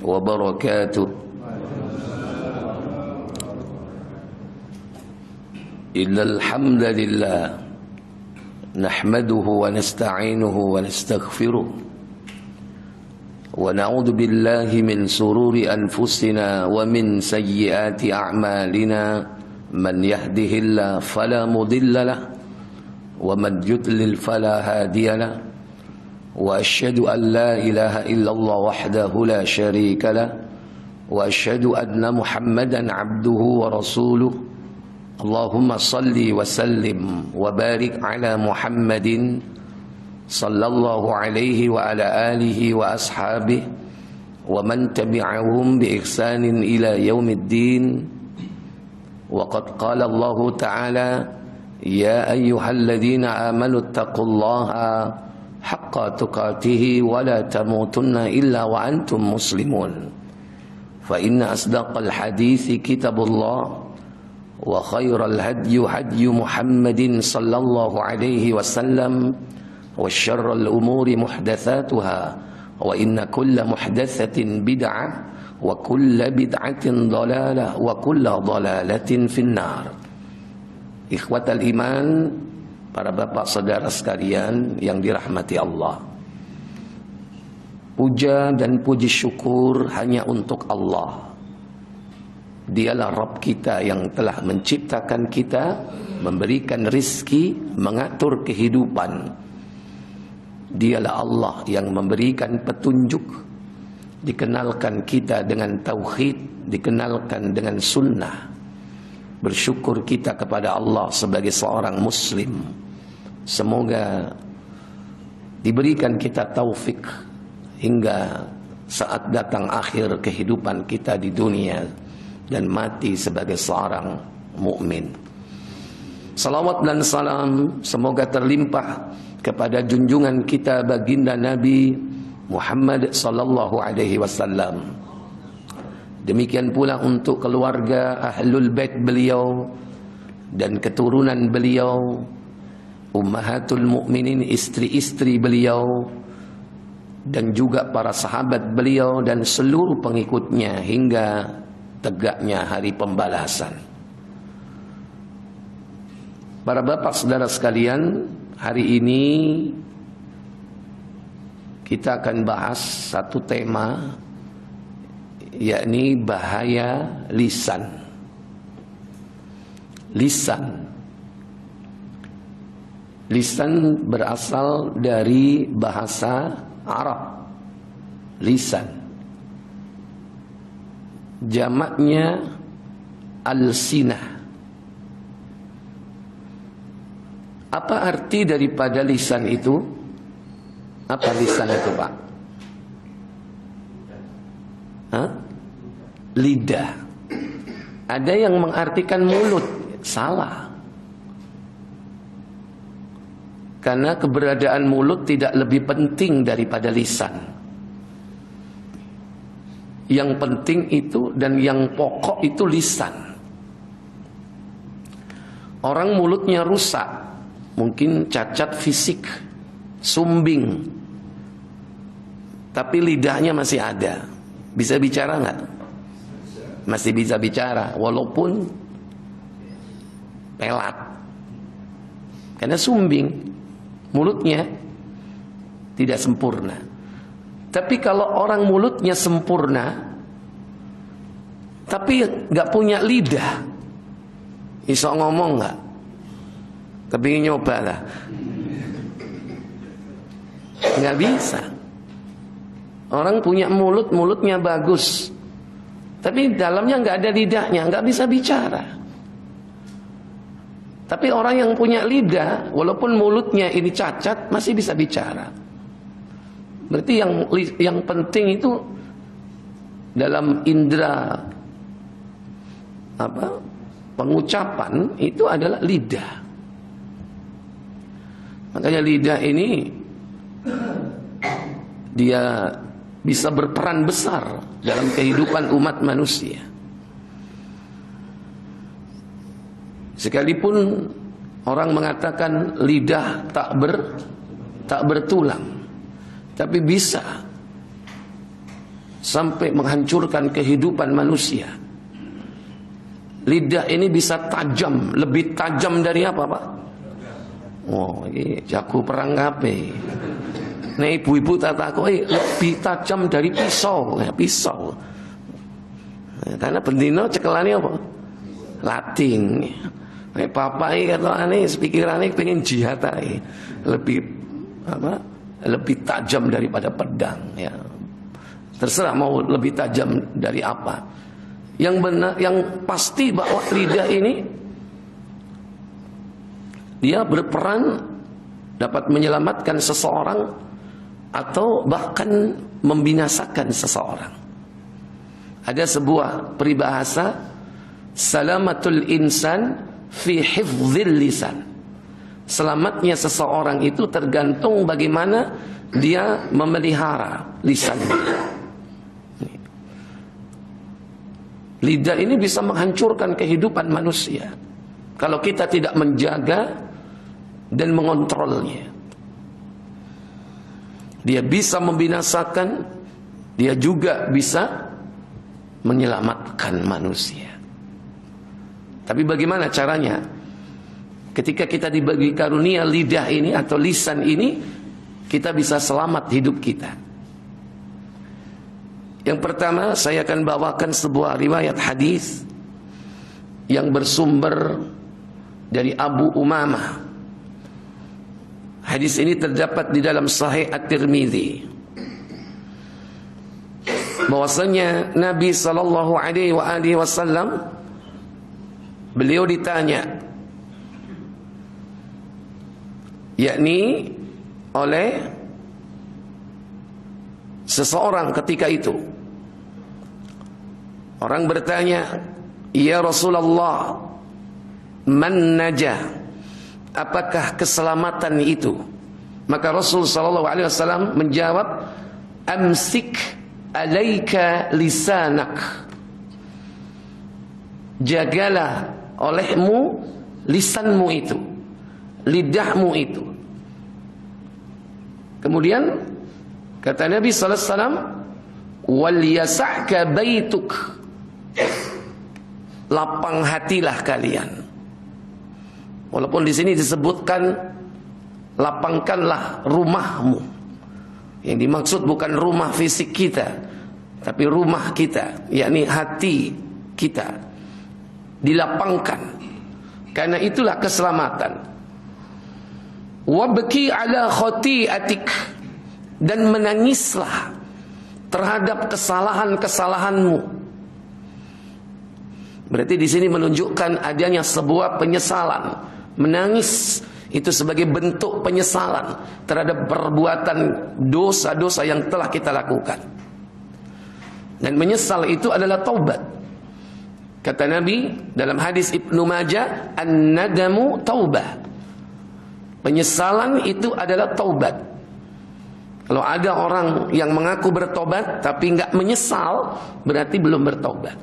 wabarakatuh. Innal hamdalillah nahmaduhu wa nasta'inuhu wa nastaghfiruh wa na'udzu billahi min sururi anfusina wa min sayyiati a'malina man yahdihillahu fala mudilla lahu wa man yudlil fala hadiya lahu wa asyhadu an la ilaha illallah wahdahu la syarika lahu wa asyhadu anna Muhammadan abduhu wa rasuluh. Allahumma salli wa sallim wa barik ala Muhammadin sallallahu alaihi wa ala alihi wa ashabihi wa man tabi'ahum bi ihsanin ila yaumiddin. Wa qad qala Allah ta'ala ya ayyuhalladzina amanu taqullaha haqqa tuqatih wa la tamutunna illa wa antum muslimun. Fa inna asdaqal hadithi kitabullah wa khairal hadyi hadyu Muhammadin sallallahu alaihi wasallam wa syarrul umuri muhdatsatuha wa inna kulla muhdatsatin bid'ah wa kulla bid'atin dhalalah wa kulla dhalalatin finnar. Ikhwatal iman, para bapak saudara sekalian yang dirahmati Allah, puja dan puji syukur hanya untuk Allah. Dialah Rabb kita yang telah menciptakan kita, memberikan rizki, mengatur kehidupan. Dialah Allah yang memberikan petunjuk, dikenalkan kita dengan tauhid, dikenalkan dengan sunnah. Bersyukur kita kepada Allah sebagai seorang muslim. Semoga diberikan kita taufik hingga saat datang akhir kehidupan kita di dunia dan mati sebagai seorang mukmin. Salawat dan salam semoga terlimpah kepada junjungan kita baginda Nabi Muhammad sallallahu alaihi wasallam. Demikian pula untuk keluarga ahlul bait beliau dan keturunan beliau, ummahatul mukminin, istri-istri beliau, dan juga para sahabat beliau dan seluruh pengikutnya hingga tegaknya hari pembalasan. Para bapak saudara sekalian, hari ini kita akan bahas satu tema, yakni bahaya lisan. Lisan berasal dari bahasa Arab. Lisan jamaknya al-sinah. Apa arti daripada lisan itu? Apa lisan itu, Pak? Lidah. Ada yang mengartikan mulut. Salah. Karena keberadaan mulut tidak lebih penting daripada lisan. Yang penting itu dan yang pokok itu lisan. Orang mulutnya rusak, mungkin cacat fisik, sumbing, tapi lidahnya masih ada. Bisa bicara nggak? Masih bisa bicara, walaupun pelat. Karena sumbing, mulutnya tidak sempurna. Tapi kalau orang mulutnya sempurna, tapi nggak punya lidah, iso ngomong nggak? Kepingin nyoba lah, nggak bisa. Orang punya mulut, mulutnya bagus, tapi dalamnya nggak ada lidahnya, nggak bisa bicara. Tapi orang yang punya lidah, walaupun mulutnya ini cacat, masih bisa bicara. Berarti yang penting itu dalam indera pengucapan itu adalah lidah. Makanya lidah ini dia bisa berperan besar dalam kehidupan umat manusia. Sekalipun orang mengatakan lidah tak bertulang, tapi bisa sampai menghancurkan kehidupan manusia. Lidah ini bisa tajam, lebih tajam dari apa, Pak? Oh, ini jago perang HP. Nah, ibu-ibu tak tahu, lebih tajam dari pisau, ya, pisau. Nah, karena bendino cekelane apa? Lating. Nah, bapak ini katanya pikirannya pengen jihad aja. Lebih apa? Lebih tajam daripada pedang, ya. Terserah mau lebih tajam dari apa. Yang benar, yang pasti bahwa lidah ini dia berperan dapat menyelamatkan seseorang atau bahkan membinasakan seseorang. Ada sebuah peribahasa, salamatul insan fi hifdzil lisan. Selamatnya seseorang itu tergantung bagaimana dia memelihara lisannya. Lidah ini bisa menghancurkan kehidupan manusia kalau kita tidak menjaga dan mengontrolnya. Dia bisa membinasakan, dia juga bisa menyelamatkan manusia. Tapi bagaimana caranya? Ketika kita dibagi karunia lidah ini atau lisan ini, kita bisa selamat hidup kita. Yang pertama, saya akan bawakan sebuah riwayat hadis yang bersumber dari Abu Umamah. Hadis ini terdapat di dalam Sahih At-Tirmidzi. Bahwasanya Nabi sallallahu alaihi wasallam beliau ditanya, yakni oleh seseorang ketika itu. Orang bertanya, "Ya Rasulullah, man najah?" Apakah keselamatan itu? Maka Rasul sallallahu alaihi wasallam menjawab, "Amsik alaika lisanak." Jagalah olehmu lisanmu itu, lidahmu itu. Kemudian kata Nabi sallallahu alaihi wasallam, "Wal yasa'ka baituk." Lapang hatilah kalian. Walaupun di sini disebutkan lapangkanlah rumahmu. Yang dimaksud bukan rumah fisik kita, tapi rumah kita, yakni hati kita. Dilapangkan. Karena itulah keselamatan. Wabki ala khati'atik. Dan menangislah terhadap kesalahan-kesalahanmu. Berarti di sini menunjukkan adanya sebuah penyesalan. Menangis itu sebagai bentuk penyesalan terhadap perbuatan dosa-dosa yang telah kita lakukan. Dan menyesal itu adalah taubat. Kata Nabi dalam hadis Ibnu Majah, "An-nadamu taubah." Penyesalan itu adalah taubat. Kalau ada orang yang mengaku bertobat tapi enggak menyesal, berarti belum bertobat.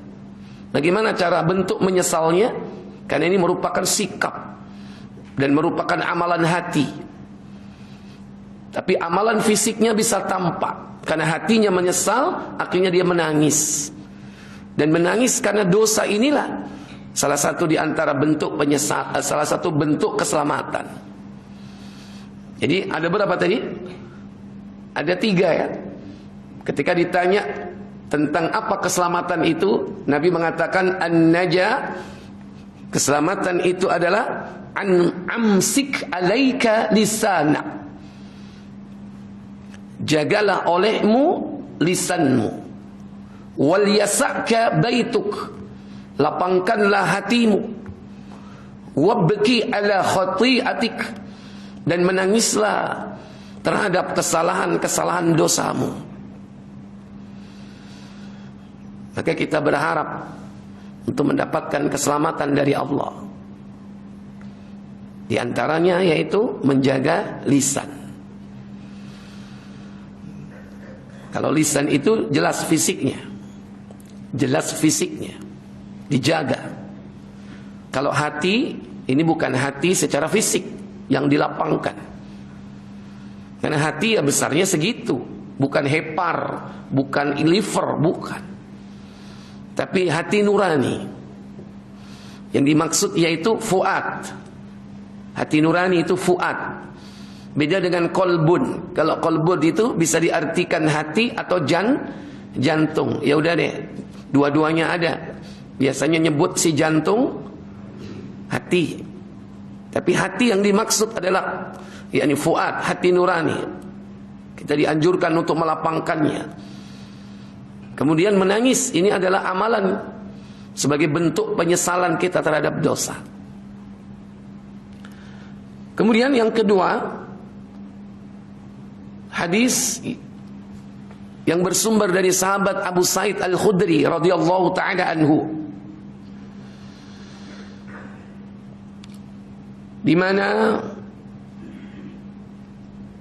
Bagaimana cara bentuk menyesalnya? Karena ini merupakan sikap dan merupakan amalan hati. Tapi amalan fisiknya bisa tampak. Karena hatinya menyesal, akhirnya dia menangis. Dan menangis karena dosa inilah salah satu di antara bentuk penyesal, salah satu bentuk keselamatan. Jadi ada berapa tadi? Ada 3 ya. Ketika ditanya tentang apa keselamatan itu, Nabi mengatakan an-najah, keselamatan itu adalah amsik alaika lisana. Jagalah olehmu lisanmu. Wal yasa'ka baituk. Lapangkanlah hatimu. Wabki ala khati'atik. Dan menangislah terhadap kesalahan-kesalahan dosamu. Maka kita berharap untuk mendapatkan keselamatan dari Allah. Di antaranya yaitu menjaga lisan. Kalau lisan itu jelas fisiknya. Jelas fisiknya. Dijaga. Kalau hati, ini bukan hati secara fisik yang dilapangkan. Karena hati ya besarnya segitu. bukan hepar, bukan liver, bukan. Tapi hati nurani. Yang dimaksud yaitu fuad. Hati nurani itu fuad. Beda dengan kolbun. Kalau kolbun itu bisa diartikan hati atau jantung. Ya udah deh, dua-duanya ada. Biasanya nyebut si jantung hati. Tapi hati yang dimaksud adalah yakni fuad, hati nurani. Kita dianjurkan untuk melapangkannya. Kemudian menangis, ini adalah amalan sebagai bentuk penyesalan kita terhadap dosa. Kemudian yang kedua, hadis yang bersumber dari sahabat Abu Sa'id Al-Khudri radhiyallahu taala anhu, di mana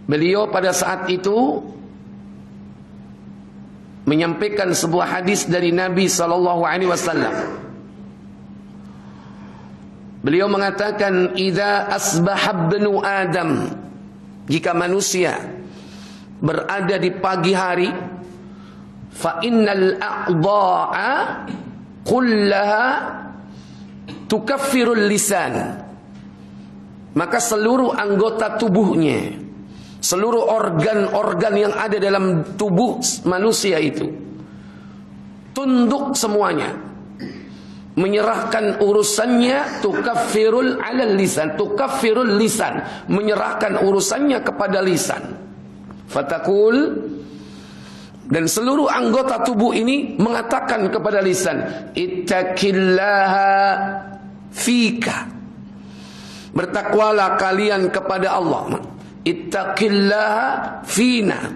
beliau pada saat itu menyampaikan sebuah hadis dari Nabi sallallahu alaihi wasallam. Beliau mengatakan, "Idza asbaha ibnu Adam," jika manusia berada di pagi hari, "fa innal a'dha'a kullaha tukaffirul lisan." Maka seluruh anggota tubuhnya, seluruh organ-organ yang ada dalam tubuh manusia itu tunduk semuanya, menyerahkan urusannya, tukaffirul alal lisan, tukaffirul lisan, menyerahkan urusannya kepada lisan. Fatakul, dan seluruh anggota tubuh ini mengatakan kepada lisan, ittaqillaha fika, bertakwalah kalian kepada Allah. Ittaqillaha fina,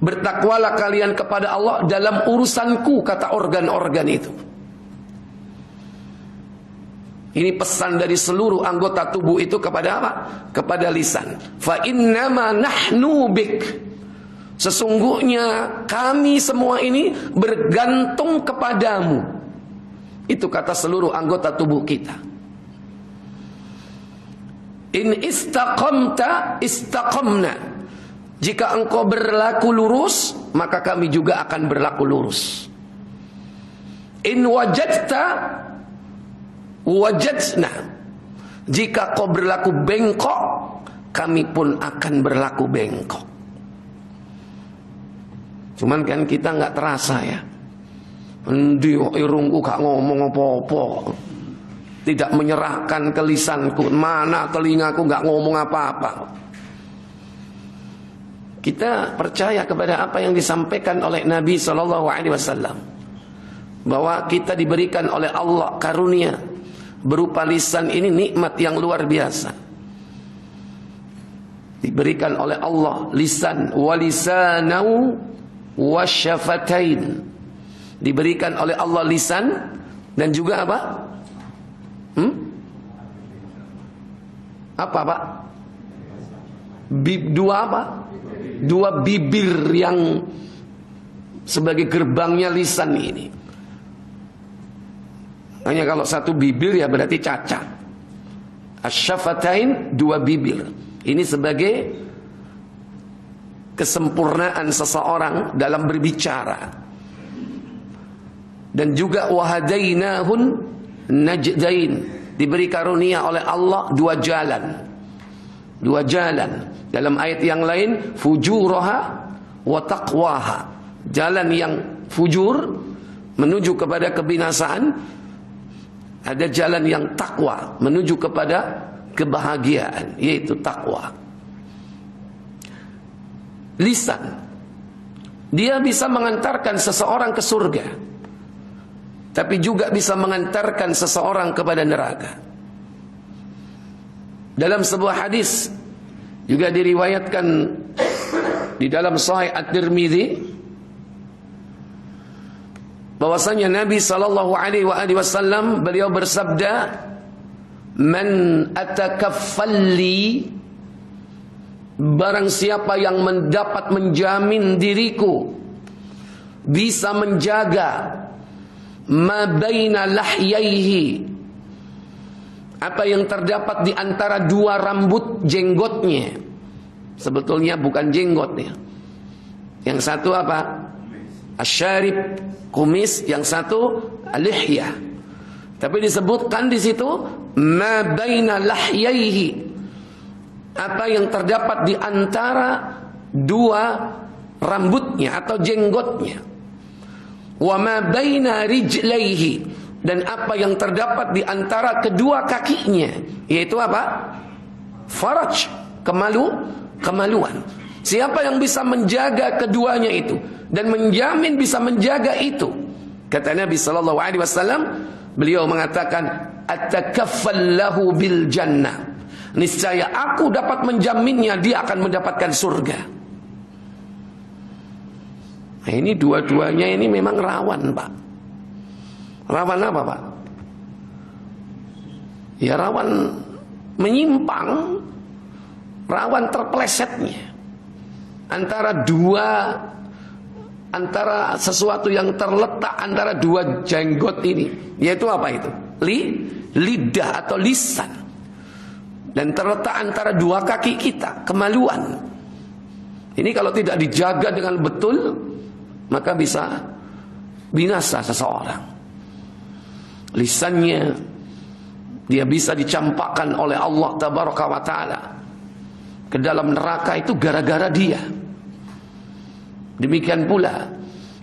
bertakwalah kalian kepada Allah dalam urusanku, kata organ-organ itu. Ini pesan dari seluruh anggota tubuh itu kepada apa? Kepada lisan. Fa innama nahnu bik, sesungguhnya kami semua ini bergantung kepadamu. Itu kata seluruh anggota tubuh kita. In istaqamta istaqamna, jika engkau berlaku lurus, maka kami juga akan berlaku lurus. In wajadta wajadna, jika kau berlaku bengkok, kami pun akan berlaku bengkok. Cuman kan kita nggak terasa ya. Endi irungku gak ngomong apa-apa, tidak menyerahkan ke lisanku, mana telingaku gak ngomong apa-apa. Kita percaya kepada apa yang disampaikan oleh Nabi SAW, bahwa kita diberikan oleh Allah karunia berupa lisan. Ini nikmat yang luar biasa. Diberikan oleh Allah lisan, walisanau wasyafatain. Diberikan oleh Allah lisan dan juga apa? Apa Pak? Dua apa? Dua bibir yang sebagai gerbangnya lisan ini. Hanya kalau satu bibir ya berarti cacat. Asyafatain, dua bibir. Ini sebagai kesempurnaan seseorang dalam berbicara. Dan juga wahadainahun najdain, diberi karunia oleh Allah dua jalan. Dua jalan. Dalam ayat yang lain, fujuraha wa taqwaha, jalan yang fujur menuju kepada kebinasaan, ada jalan yang takwa menuju kepada kebahagiaan, yaitu takwa. Lisan, dia bisa mengantarkan seseorang ke surga, tapi juga bisa mengantarkan seseorang kepada neraka. Dalam sebuah hadis juga diriwayatkan di dalam Sahih At-Tirmidzi, bahwasanya Nabi sallallahu alaihi wasallam beliau bersabda, "Man atakaffalli," barang siapa yang mendapat menjamin diriku bisa menjaga ma baina lahyaihi, apa yang terdapat di antara dua rambut jenggotnya. Sebetulnya bukan jenggotnya, Yang satu apa? Asyarib, kumis. Yang satu al-lihyah. Tapi disebutkan di situ ma baina lahyaihi, apa yang terdapat di antara dua rambutnya atau jenggotnya. Wa ma baina rijlaihi, dan apa yang terdapat di antara kedua kakinya, yaitu apa? Faraj, kemaluan. Siapa yang bisa menjaga keduanya itu dan menjamin bisa menjaga itu? Kata Nabi sallallahu alaihi wasallam, beliau mengatakan, "Atakaffal lahu bil jannah." Niscaya aku dapat menjaminnya, dia akan mendapatkan surga. Nah, ini dua-duanya ini memang rawan, Pak. Rawan apa, Pak? Ya rawan menyimpang, rawan terpelesetnya antara sesuatu yang terletak antara dua jenggot ini, yaitu apa itu? Lidah atau lisan, dan terletak antara dua kaki kita, kemaluan. Ini kalau tidak dijaga dengan betul, maka bisa binasa seseorang. Lisannya dia bisa dicampakkan oleh Allah Tabaraka wa Ta'ala ke dalam neraka itu gara-gara dia. Demikian pula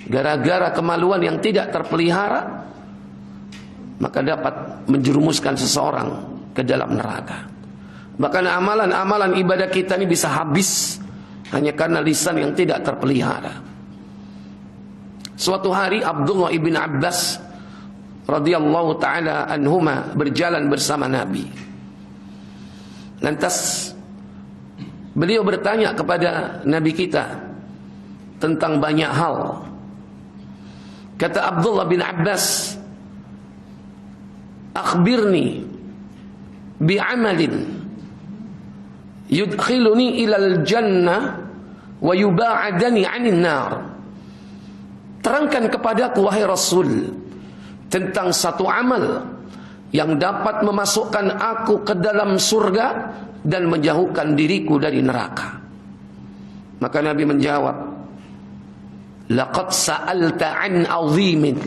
gara-gara kemaluan yang tidak terpelihara, maka dapat menjerumuskan seseorang ke dalam neraka. Bahkan amalan-amalan ibadah kita ini bisa habis hanya karena lisan yang tidak terpelihara. Suatu hari Abdullah ibn Abbas radhiyallahu ta'ala anhuma berjalan bersama Nabi. Lantas beliau bertanya kepada Nabi kita tentang banyak hal. Kata Abdullah bin Abbas, "Akhbirni bi'amalin yudkhiluni ilal jannah wa yuba'adani 'anil nar." Terangkan kepadaku wahai Rasul tentang satu amal yang dapat memasukkan aku ke dalam surga dan menjauhkan diriku dari neraka. Maka Nabi menjawab, "Laqad sa'alta 'an 'azimin."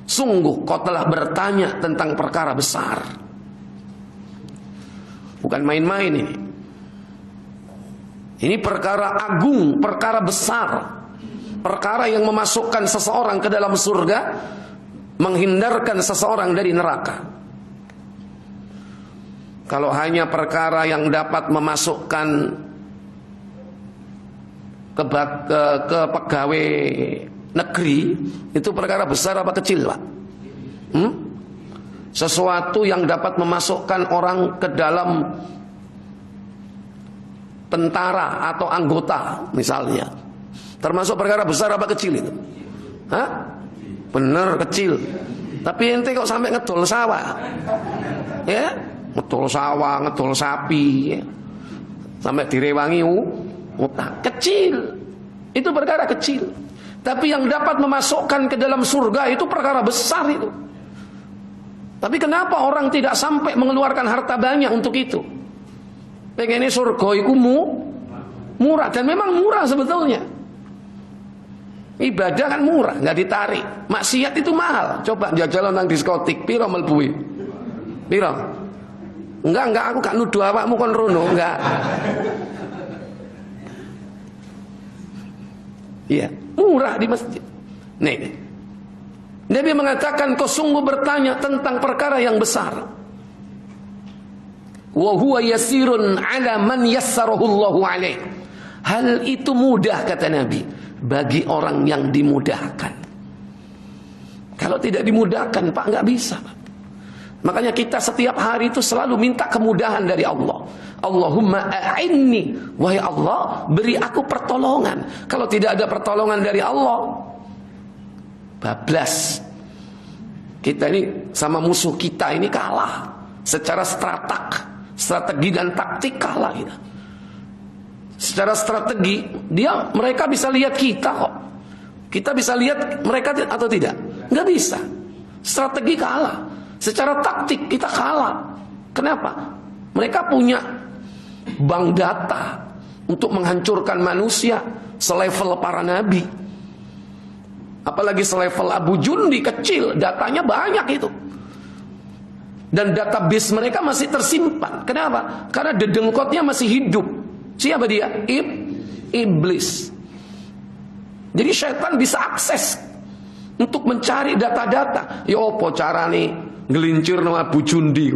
Sungguh kau telah bertanya tentang perkara besar. Bukan main-main ini. Ini perkara agung, perkara besar. Perkara yang memasukkan seseorang ke dalam surga, menghindarkan seseorang dari neraka. Kalau hanya perkara yang dapat memasukkan ke pegawai negeri, itu perkara besar apa kecil, Pak? Sesuatu yang dapat memasukkan orang ke dalam tentara atau anggota misalnya, termasuk perkara besar apa kecil itu? Hah? Bener kecil. Tapi ente kok sampai ngedol sawah? Ya, ngedol sawah, ngedol sapi, ya. Sampai direwangi utang. Kecil. Itu perkara kecil. Tapi yang dapat memasukkan ke dalam surga itu perkara besar itu. Tapi kenapa orang tidak sampai mengeluarkan harta banyak untuk itu? Pengennya surga itu murah, dan memang murah sebetulnya. Ibadah kan murah, nggak ditarik. Maksiat itu mahal. Coba jalan nang diskotik, piro melbuwi? Piro? Enggak, aku gak nuduh awakmu kon rono, enggak. Iya, murah di masjid. Nih, Nabi mengatakan, kau sungguh bertanya tentang perkara yang besar. Wa huwa yasirun ala man yassarahu Allahu alaih. Hal itu mudah, kata Nabi, bagi orang yang dimudahkan. Kalau tidak dimudahkan, Pak, nggak bisa, Pak. Makanya kita setiap hari itu selalu minta kemudahan dari Allah. Allahumma a'inni, wahai Allah, beri aku pertolongan. Kalau tidak ada pertolongan dari Allah, bablas. Kita ini sama musuh kita ini kalah. Secara strategi dan taktik kalah kita. Secara strategi, mereka bisa lihat kita kok. Kita bisa lihat mereka atau tidak? Nggak bisa. Strategi kalah. Secara taktik kita kalah. Kenapa? Mereka punya bank data untuk menghancurkan manusia selevel para nabi. Apalagi selevel Abu Jundi, kecil, datanya banyak itu. Dan database mereka masih tersimpan. Kenapa? Karena dedengkotnya masih hidup. Siapa dia? Iblis. Jadi syaitan bisa akses untuk mencari data-data. Ya apa cara nih ngelincir nama Abu Jundi?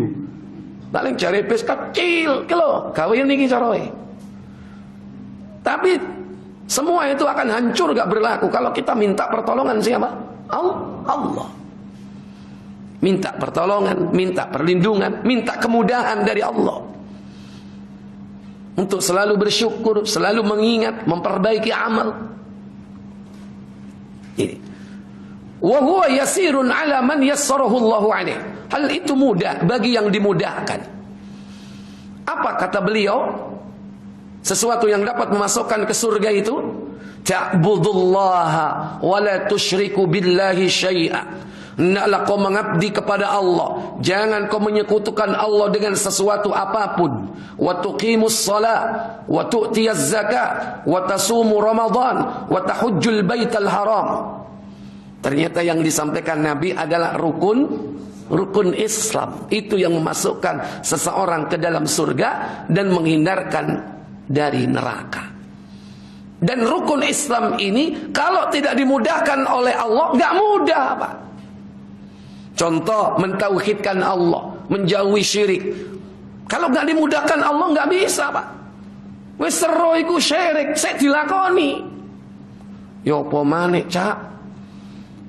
Paling cari base kecil, kilo, kawin ini caroy. Tapi semua itu akan hancur, gak berlaku kalau kita minta pertolongan siapa? Allah. Minta pertolongan, minta perlindungan, minta kemudahan dari Allah. Untuk selalu bersyukur, selalu mengingat, memperbaiki amal. Ini. Wa huwa yasirun ala man yassarahu Allahu alaihi. Hal itu mudah bagi yang dimudahkan. Apa kata beliau? Sesuatu yang dapat memasukkan ke surga itu, ta'budullaha wa la tusyriku billahi syai'a. Hendaklah kau mengabdi kepada Allah, jangan kau menyekutukan Allah dengan sesuatu apapun. Wa tuqimus shalah wa tu'tiyaz zakat wa tasumu ramadan wa tahujjul baital haram. Ternyata yang disampaikan Nabi adalah rukun Islam. Itu yang memasukkan seseorang ke dalam surga dan menghindarkan dari neraka. Dan rukun Islam ini kalau tidak dimudahkan oleh Allah, nggak mudah, Pak. Contoh, mentauhidkan Allah, menjauhi syirik. Kalau nggak dimudahkan Allah, nggak bisa, Pak. Wis seru iku syirik, sik dilakoni. Ya apa maneh, Cak?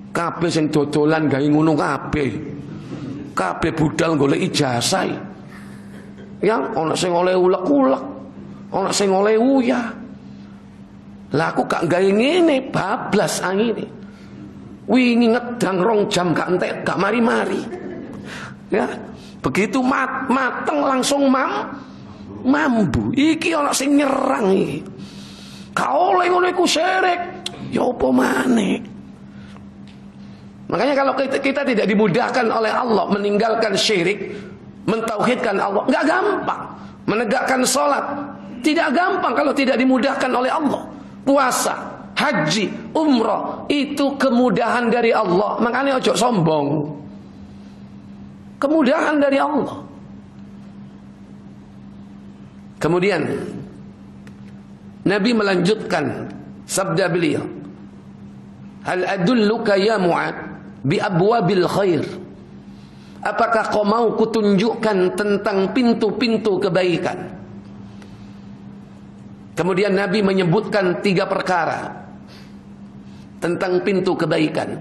Kabeh sing dodolan gawe ngono kabeh. Kabeh budal golek ijazah. Ya, ana sing oleh ulek-ulek. Ana sing oleh uyah. Lah aku gak gawe ngene, bablas angine. Wingi ngedang 2 jam gak entek, gak mari-mari. Ya, begitu mateng langsung mambu. Iki ana sing nyerang iki. Ka oleh ngono iku syirik. Ya apa maneh? Makanya kalau kita tidak dimudahkan oleh Allah meninggalkan syirik, mentauhidkan Allah, nggak gampang. Menegakkan sholat tidak gampang kalau tidak dimudahkan oleh Allah. Puasa, haji, umrah itu kemudahan dari Allah. Makanya ojo sombong. Kemudahan dari Allah. Kemudian Nabi melanjutkan sabda beliau, hal adulluka ya Mu'ad bi abwabil khair. Apakah kau mau kutunjukkan tentang pintu-pintu kebaikan? Kemudian Nabi menyebutkan 3 perkara tentang pintu kebaikan.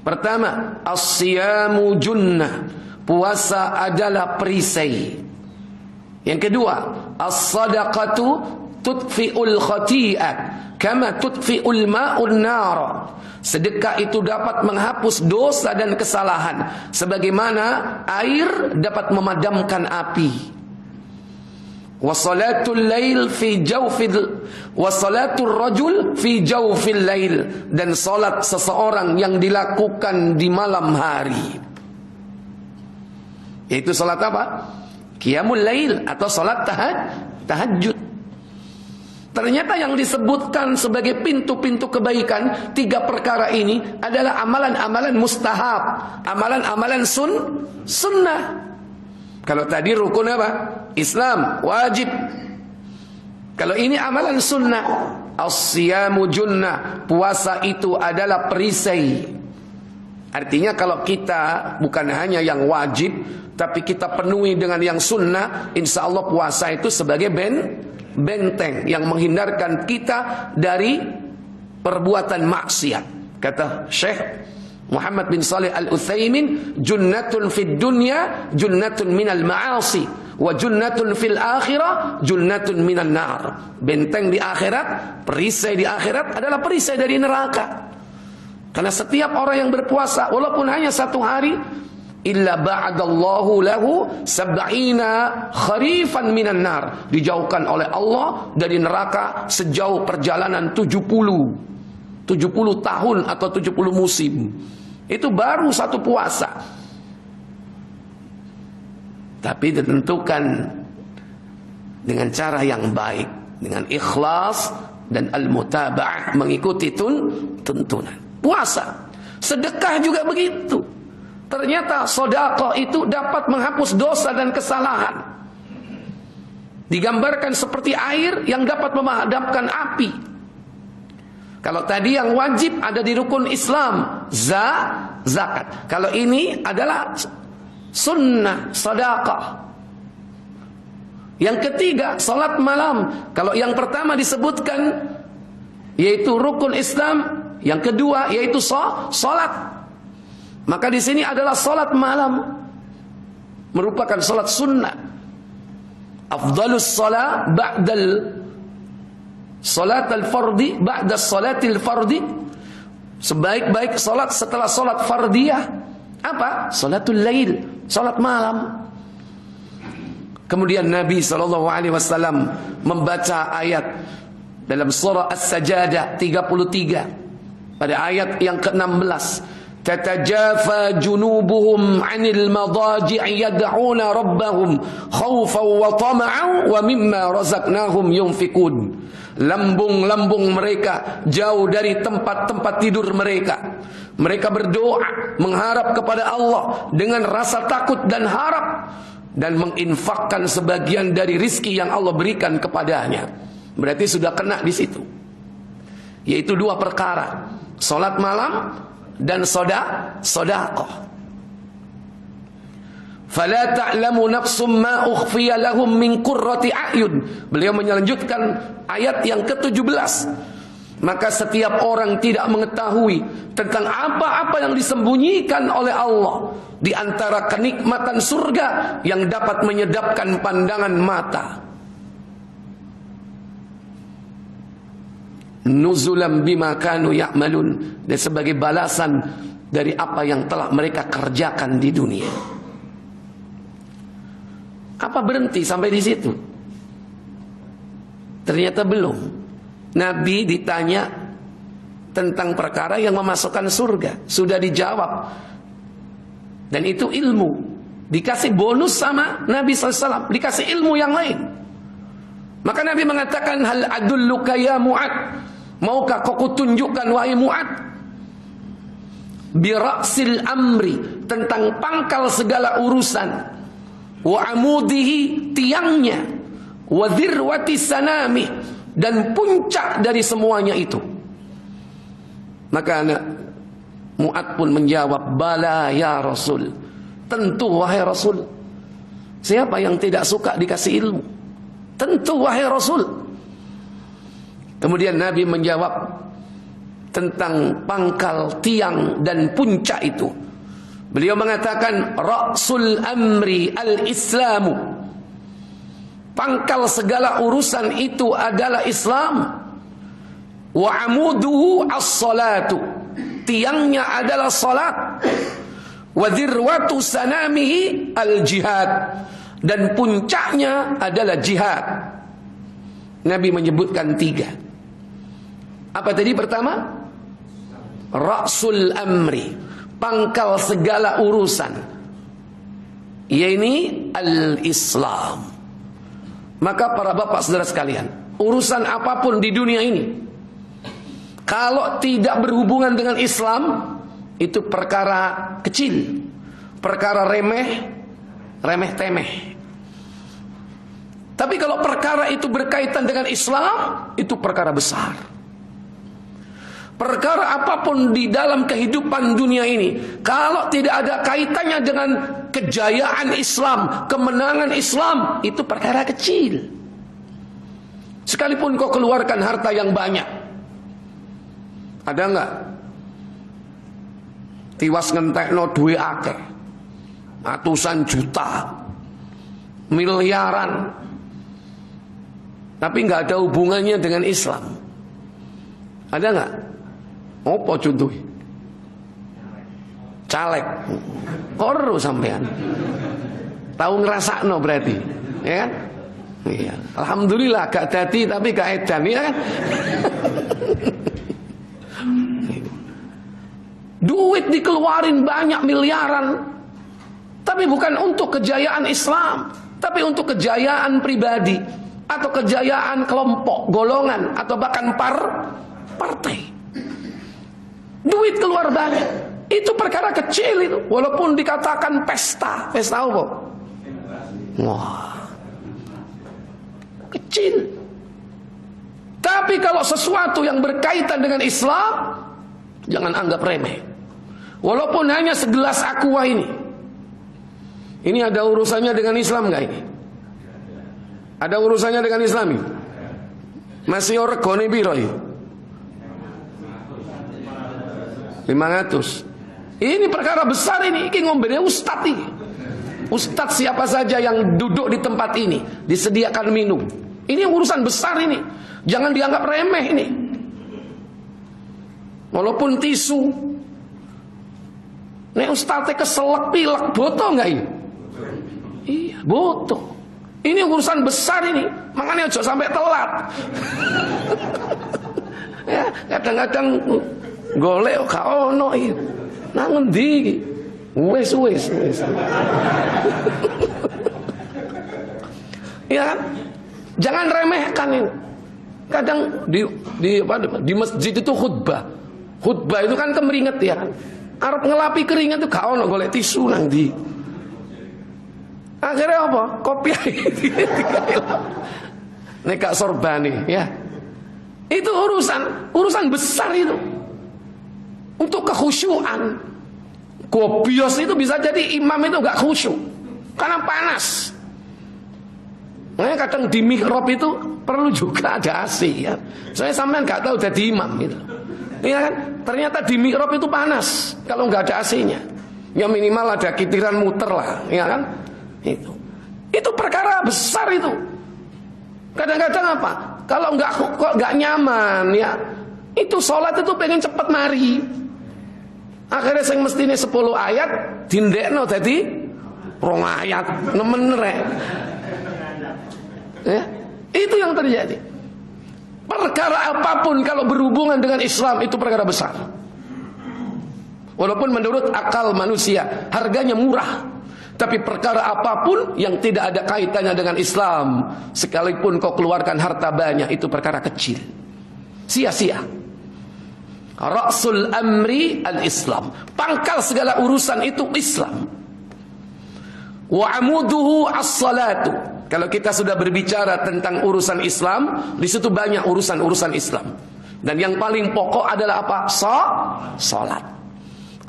Pertama, as-siyamu junnah, puasa adalah perisai. Yang kedua, as-sadaqatu tudfi'ul khati'at kama tudfi'ul ma'un nar. Sedekah itu dapat menghapus dosa dan kesalahan sebagaimana air dapat memadamkan api. Wasalatul lail fi jawfil wasalatul rajul fi jawfil lail, dan salat seseorang yang dilakukan di malam hari. Yaitu salat apa? Qiyamul lail atau salat tahajud. Ternyata yang disebutkan sebagai pintu-pintu kebaikan 3 perkara ini adalah amalan-amalan mustahab, amalan-amalan sunnah. Kalau tadi rukun apa? Islam, wajib. Kalau ini amalan sunnah, as-siyamu junnah, puasa itu adalah perisai. Artinya kalau kita bukan hanya yang wajib, tapi kita penuhi dengan yang sunnah, insya Allah puasa itu sebagai benteng yang menghindarkan kita dari perbuatan maksiat. Kata Syekh Muhammad bin Salih Al-Utsaimin, junnatun fid dunya junnatun minal ma'asi wa junnatun fil akhirah junnatun minan nar. Benteng di akhirat, perisai di akhirat adalah perisai dari neraka. Karena setiap orang yang berpuasa walaupun hanya 1 hari, illa ba'adallahu lahu 70 kharifan minan nar, dijauhkan oleh Allah dari neraka sejauh perjalanan 70 tahun atau 70 musim. Itu baru 1 puasa. Tapi ditentukan dengan cara yang baik, dengan ikhlas, dan al-mutaba'ah, mengikuti tuntunan. Puasa, sedekah juga begitu. Ternyata sedekah itu dapat menghapus dosa dan kesalahan. Digambarkan seperti air yang dapat memadamkan api. Kalau tadi yang wajib ada di rukun Islam, zakat. Kalau ini adalah sunnah, sedekah. Yang ketiga, salat malam. Kalau yang pertama disebutkan yaitu rukun Islam, yang kedua yaitu salat. Maka di sini adalah salat malam, merupakan salat sunnah. Afdalus salat ba'dal salat al-fardi, ba'da salatil fardi. Sebaik-baik salat setelah salat fardiyah apa? Salatul lail, salat malam. Kemudian Nabi SAW membaca ayat dalam surah As-Sajadah 33 pada ayat yang ke-16. Tatajafa junubuhum 'anil madaji' yad'una rabbahum khaufan wa tama'an wa mimma razaqnahum yunfikun. Lambung-lambung mereka jauh dari tempat-tempat tidur mereka. Mereka berdoa mengharap kepada Allah dengan rasa takut dan harap, dan menginfakkan sebagian dari rizki yang Allah berikan kepadanya. Berarti sudah kena di situ. Yaitu dua perkara, salat malam dan sedekah. Fala ta'lamu nafsum ma ukhfiya lahum min qurrati a'yun. Beliau melanjutkan ayat yang ke-17. Maka setiap orang tidak mengetahui tentang apa-apa yang disembunyikan oleh Allah di antara kenikmatan surga yang dapat menyedapkan pandangan mata. Nuzulam bima kanu ya'malun, dan sebagai balasan dari apa yang telah mereka kerjakan di dunia. Apa berhenti sampai di situ? Ternyata belum. Nabi ditanya tentang perkara yang memasukkan surga, sudah dijawab. Dan itu ilmu. Dikasih bonus sama Nabi SAW, dikasih ilmu yang lain. Maka Nabi mengatakan, hal adulluka ya Mu'ad, maukah kau kutunjukkan wahai Mu'ad, bira'sil amri, tentang pangkal segala urusan, wa amudihi, tiangnya, wa dhirwati sanami, dan puncak dari semuanya itu. Maka Mu'ad pun menjawab, bala ya Rasul, tentu wahai Rasul. Siapa yang tidak suka dikasih ilmu? Tentu wahai Rasul. Kemudian Nabi menjawab tentang pangkal, tiang dan puncak itu. Beliau mengatakan, ra'sul amri al-islamu, pangkal segala urusan itu adalah Islam. Wa amuduhu as-salatu, tiangnya adalah salat. Wa dhirwatu sanamihi al-jihad, dan puncaknya adalah jihad. Nabi menyebutkan 3. Apa tadi pertama? Ra'sul amri, pangkal segala urusan, yaitu al-Islam. Maka para bapak saudara sekalian, urusan apapun di dunia ini, kalau tidak berhubungan dengan Islam, itu perkara kecil, perkara remeh-temeh. Tapi kalau perkara itu berkaitan dengan Islam, itu perkara besar. Perkara apapun di dalam kehidupan dunia ini, kalau tidak ada kaitannya dengan kejayaan Islam, kemenangan Islam, itu perkara kecil. Sekalipun kau keluarkan harta yang banyak, ada enggak? Tiwas ngentekno duwe akeh, ratusan juta, miliaran, tapi enggak ada hubungannya dengan Islam. Ada enggak? Apa contohnya? Caleg. Koru sampean. Tahu ngrasakno berarti, ya kan? Iya. Alhamdulillah gak dadi tapi gak edan, ya kan? Duit dikeluarin banyak miliaran, tapi bukan untuk kejayaan Islam, tapi untuk kejayaan pribadi. atau kejayaan kelompok, golongan, atau bahkan partai. Duit keluar banyak, itu perkara kecil itu. Walaupun dikatakan pesta apa? Wah, kecil. Tapi kalau sesuatu yang berkaitan dengan Islam, jangan anggap remeh. Walaupun hanya segelas aqua ini. Ini ada urusannya dengan Islam nggak ini? Ada urusannya dengan Islam ini? Masih regane piro iki? 500. Ini perkara besar ini. Ini ngombene ustadz ini. Ustadz siapa saja yang duduk di tempat ini disediakan minum. Ini urusan besar ini. Jangan dianggap remeh ini. Walaupun tisu. Nek ustadz keselak pilek boto nggak ini? Iya, boto. Ini urusan besar ini. Makanya jangan sampai telat. Ya, kadang-kadang golek gak ono iki. Nang ngendi iki? Wis. Ya, jangan remehkan ini. Kadang di masjid itu khutbah. Khutbah itu kan kemeringet ya kan. Arep ngelapi keringat itu gak ono golek tisu nang ndi. Akhirnya apa? Kopi nek gak sorbani ya. Itu urusan besar itu. Untuk kekhusyuan. Kopios itu bisa jadi imam itu gak khusyuk karena panas. Makanya kadang di mihrab itu perlu juga ada AC ya. Saya sampean gak tahu jadi imam gitu. Iya kan? Ternyata di mihrab itu panas kalau nggak ada AC-nya. Ya minimal ada kitiran muter lah, ya kan? Itu perkara besar itu. Kadang-kadang apa? Kalau nggak nyaman ya, itu sholat itu pengen cepet mari. Akhirnya sing mestine 10 ayat dindekno dadi 2 ayat, nemen rek. Ya, itu yang terjadi. Perkara apapun kalau berhubungan dengan Islam itu perkara besar. Walaupun menurut akal manusia harganya murah, tapi perkara apapun yang tidak ada kaitannya dengan Islam, sekalipun kau keluarkan harta banyak, itu perkara kecil, sia-sia. Ra'sul amri al-Islam, pangkal segala urusan itu Islam. Wa amuduhu as-salatu. Kalau kita sudah berbicara tentang urusan Islam, di situ banyak urusan-urusan Islam. Dan yang paling pokok adalah apa? Salat.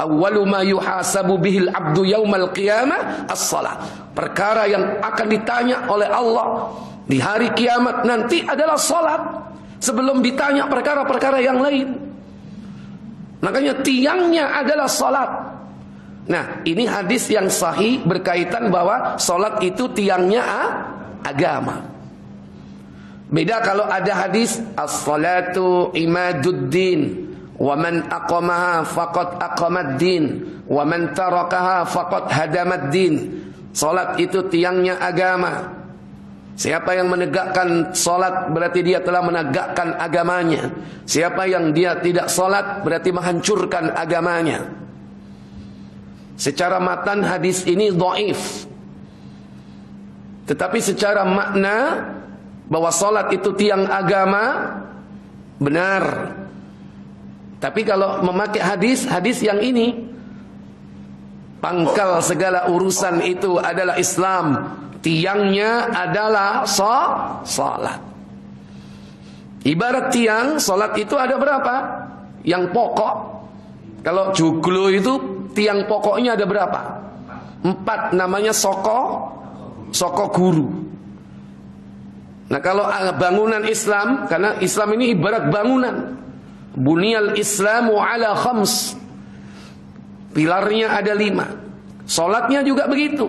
Awwalu ma yuhasabu bihil abdu yaumal qiyamah as-salat. Perkara yang akan ditanya oleh Allah di hari kiamat nanti adalah salat. Sebelum ditanya perkara-perkara yang lain. Makanya tiangnya adalah salat. Nah, ini hadis yang sahih berkaitan bahwa salat itu tiangnya agama. Beda kalau ada hadis as-salatu imaduddin wa man aqamaha faqad aqamaddin wa man tarakaha faqad hadamaddin. Salat itu tiangnya agama. Siapa yang menegakkan salat berarti dia telah menegakkan agamanya. Siapa yang dia tidak salat berarti menghancurkan agamanya. Secara matan hadis ini dhaif. Tetapi secara makna bahwa salat itu tiang agama benar. Tapi kalau memakai hadis yang ini, pangkal segala urusan itu adalah Islam, tiangnya adalah salat. Ibarat tiang, salat itu ada berapa? Yang pokok. Kalau joglo itu tiang pokoknya ada berapa? 4, namanya soko guru. Nah kalau bangunan Islam, karena Islam ini ibarat bangunan. Bunyal Islamu ala khams. Pilarnya ada 5. Salatnya juga begitu.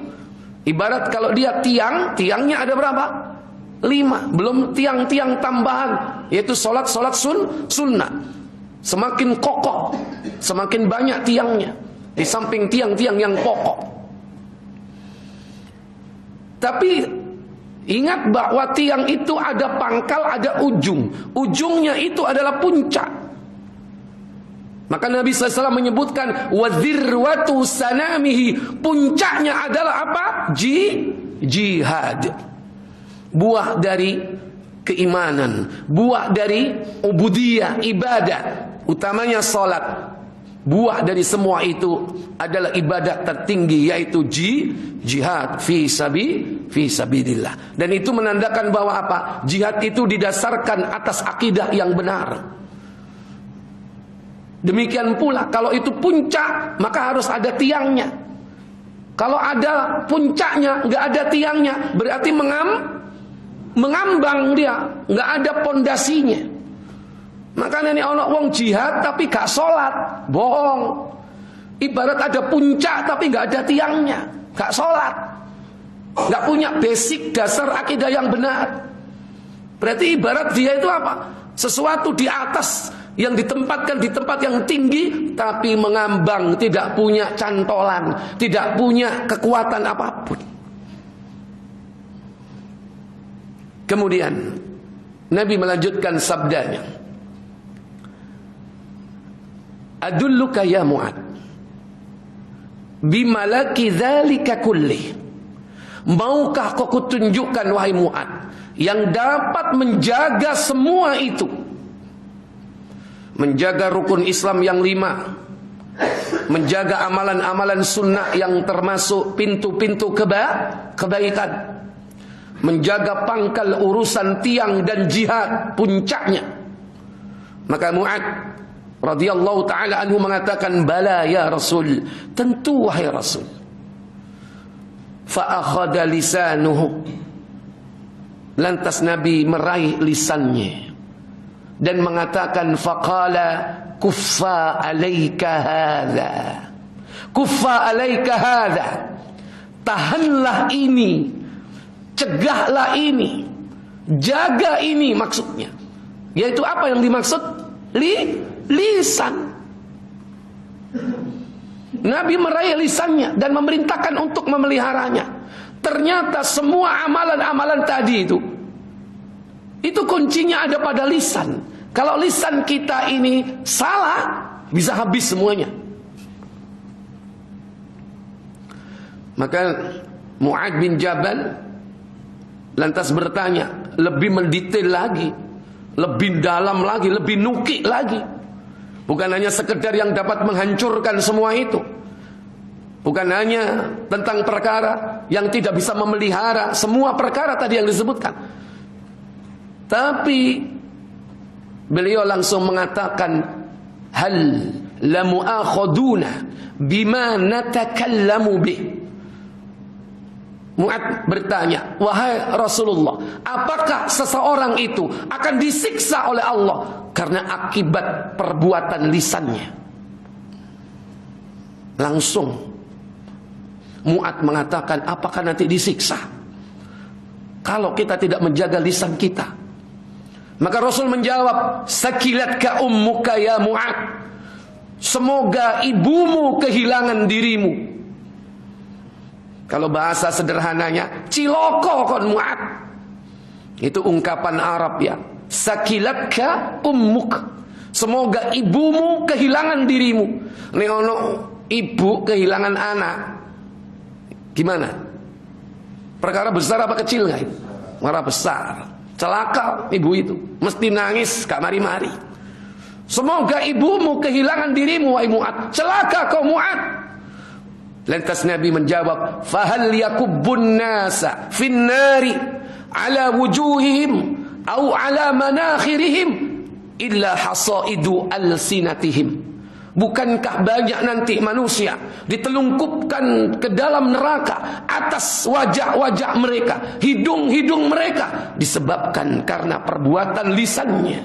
Ibarat kalau dia tiangnya ada berapa? 5. Belum tiang-tiang tambahan, yaitu salat sunnah. Semakin kokoh, semakin banyak tiangnya di samping tiang-tiang yang pokok. Tapi ingat bahwa tiang itu ada pangkal, ada ujung. Ujungnya itu adalah puncak. Maka Nabi SAW menyebutkan wadzirwatu sanamihi, puncaknya adalah apa? Jihad. Buah dari keimanan, buah dari ubudiyah, ibadah, utamanya salat. Buah dari semua itu adalah ibadah tertinggi, yaitu jihad fi sabilillah. Dan itu menandakan bahwa apa? Jihad itu didasarkan atas akidah yang benar. Demikian pula kalau itu puncak, maka harus ada tiangnya. Kalau ada puncaknya, nggak ada tiangnya, berarti mengambang dia, nggak ada pondasinya. Makanya ini ono wong jihad tapi gak sholat, bohong. Ibarat ada puncak tapi gak ada tiangnya, gak sholat, gak punya basic dasar akidah yang benar. Berarti ibarat dia itu apa? Sesuatu di atas yang ditempatkan di tempat yang tinggi, tapi mengambang, tidak punya cantolan, tidak punya kekuatan apapun. Kemudian Nabi melanjutkan sabdanya, adulluka ya Mu'ad bimalaki dzalika kulli. Maukah kau kutunjukkan wahai Mu'ad yang dapat menjaga semua itu, menjaga rukun Islam yang 5, menjaga amalan-amalan sunnah yang termasuk pintu-pintu kebaikan, menjaga pangkal urusan tiang dan jihad puncaknya. Maka Mu'ad radhiyallahu ta'ala anhu mengatakan, bala ya Rasul, tentu wahai Rasul. Fa'akhadha lisanuhu, lantas Nabi meraih lisannya dan mengatakan, faqala kuffa alaika hadha, kuffa alaika hadha, tahanlah ini, cegahlah ini, jaga ini, maksudnya yaitu apa yang dimaksud? Lisan. Nabi meraih lisannya dan memerintahkan untuk memeliharanya. Ternyata semua amalan-amalan tadi itu kuncinya ada pada lisan. Kalau lisan kita ini salah, bisa habis semuanya. Maka Mu'ad bin Jabal lantas bertanya, lebih mendetail lagi, lebih dalam lagi, lebih nukik lagi. Bukan hanya sekedar yang dapat menghancurkan semua itu, bukan hanya tentang perkara yang tidak bisa memelihara semua perkara tadi yang disebutkan, tapi beliau langsung mengatakan, hal la mu'akhaduna bima natakallamu bih. Mu'ad bertanya, wahai Rasulullah, apakah seseorang itu akan disiksa oleh Allah karena akibat perbuatan lisannya? Langsung Mu'ad mengatakan, apakah nanti disiksa kalau kita tidak menjaga lisan kita? Maka Rasul menjawab, sakilatka ummuka ya Mu'ad, semoga ibumu kehilangan dirimu. Kalau bahasa sederhananya, ciloko kon Mu'ad. Itu ungkapan Arab ya. Sakilatka ummuk, semoga ibumu kehilangan dirimu. Nek ono ibu kehilangan anak, gimana? Perkara besar apa kecil nggak itu? Perkara besar. Celaka ibu itu, mesti nangis gak mari-mari. Semoga ibumu kehilangan dirimu wahai Mu'ad. Celaka kau Mu'ad. Lantas Nabi menjawab, fahal yakubbun nasa finnari ala wujuhihim au ala manakhirihim illa hasaidu alsinatihim. Bukankah banyak nanti manusia ditelungkupkan ke dalam neraka atas wajah-wajah mereka, hidung-hidung mereka, disebabkan karena perbuatan lisannya.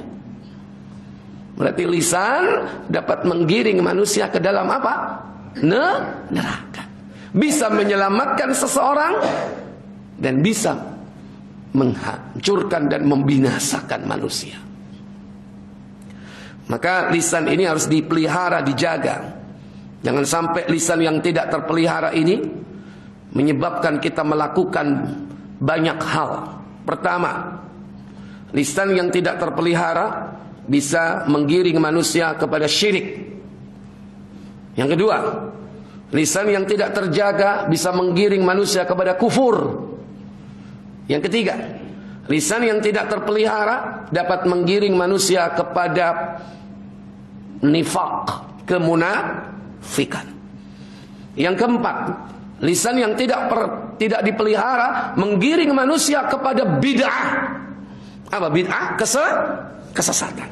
Berarti lisan dapat menggiring manusia ke dalam apa? Neraka. Bisa menyelamatkan seseorang dan bisa menghancurkan dan membinasakan manusia. Maka lisan ini harus dipelihara, dijaga. Jangan sampai lisan yang tidak terpelihara ini menyebabkan kita melakukan banyak hal. Pertama, lisan yang tidak terpelihara bisa menggiring manusia kepada syirik. Yang kedua, lisan yang tidak terjaga bisa menggiring manusia kepada kufur. Yang ketiga, Lisan yang tidak terpelihara dapat menggiring manusia kepada nifaq, kemunafikan. Yang keempat, lisan yang tidak dipelihara menggiring manusia kepada bid'ah. Apa bid'ah? Kesesatan.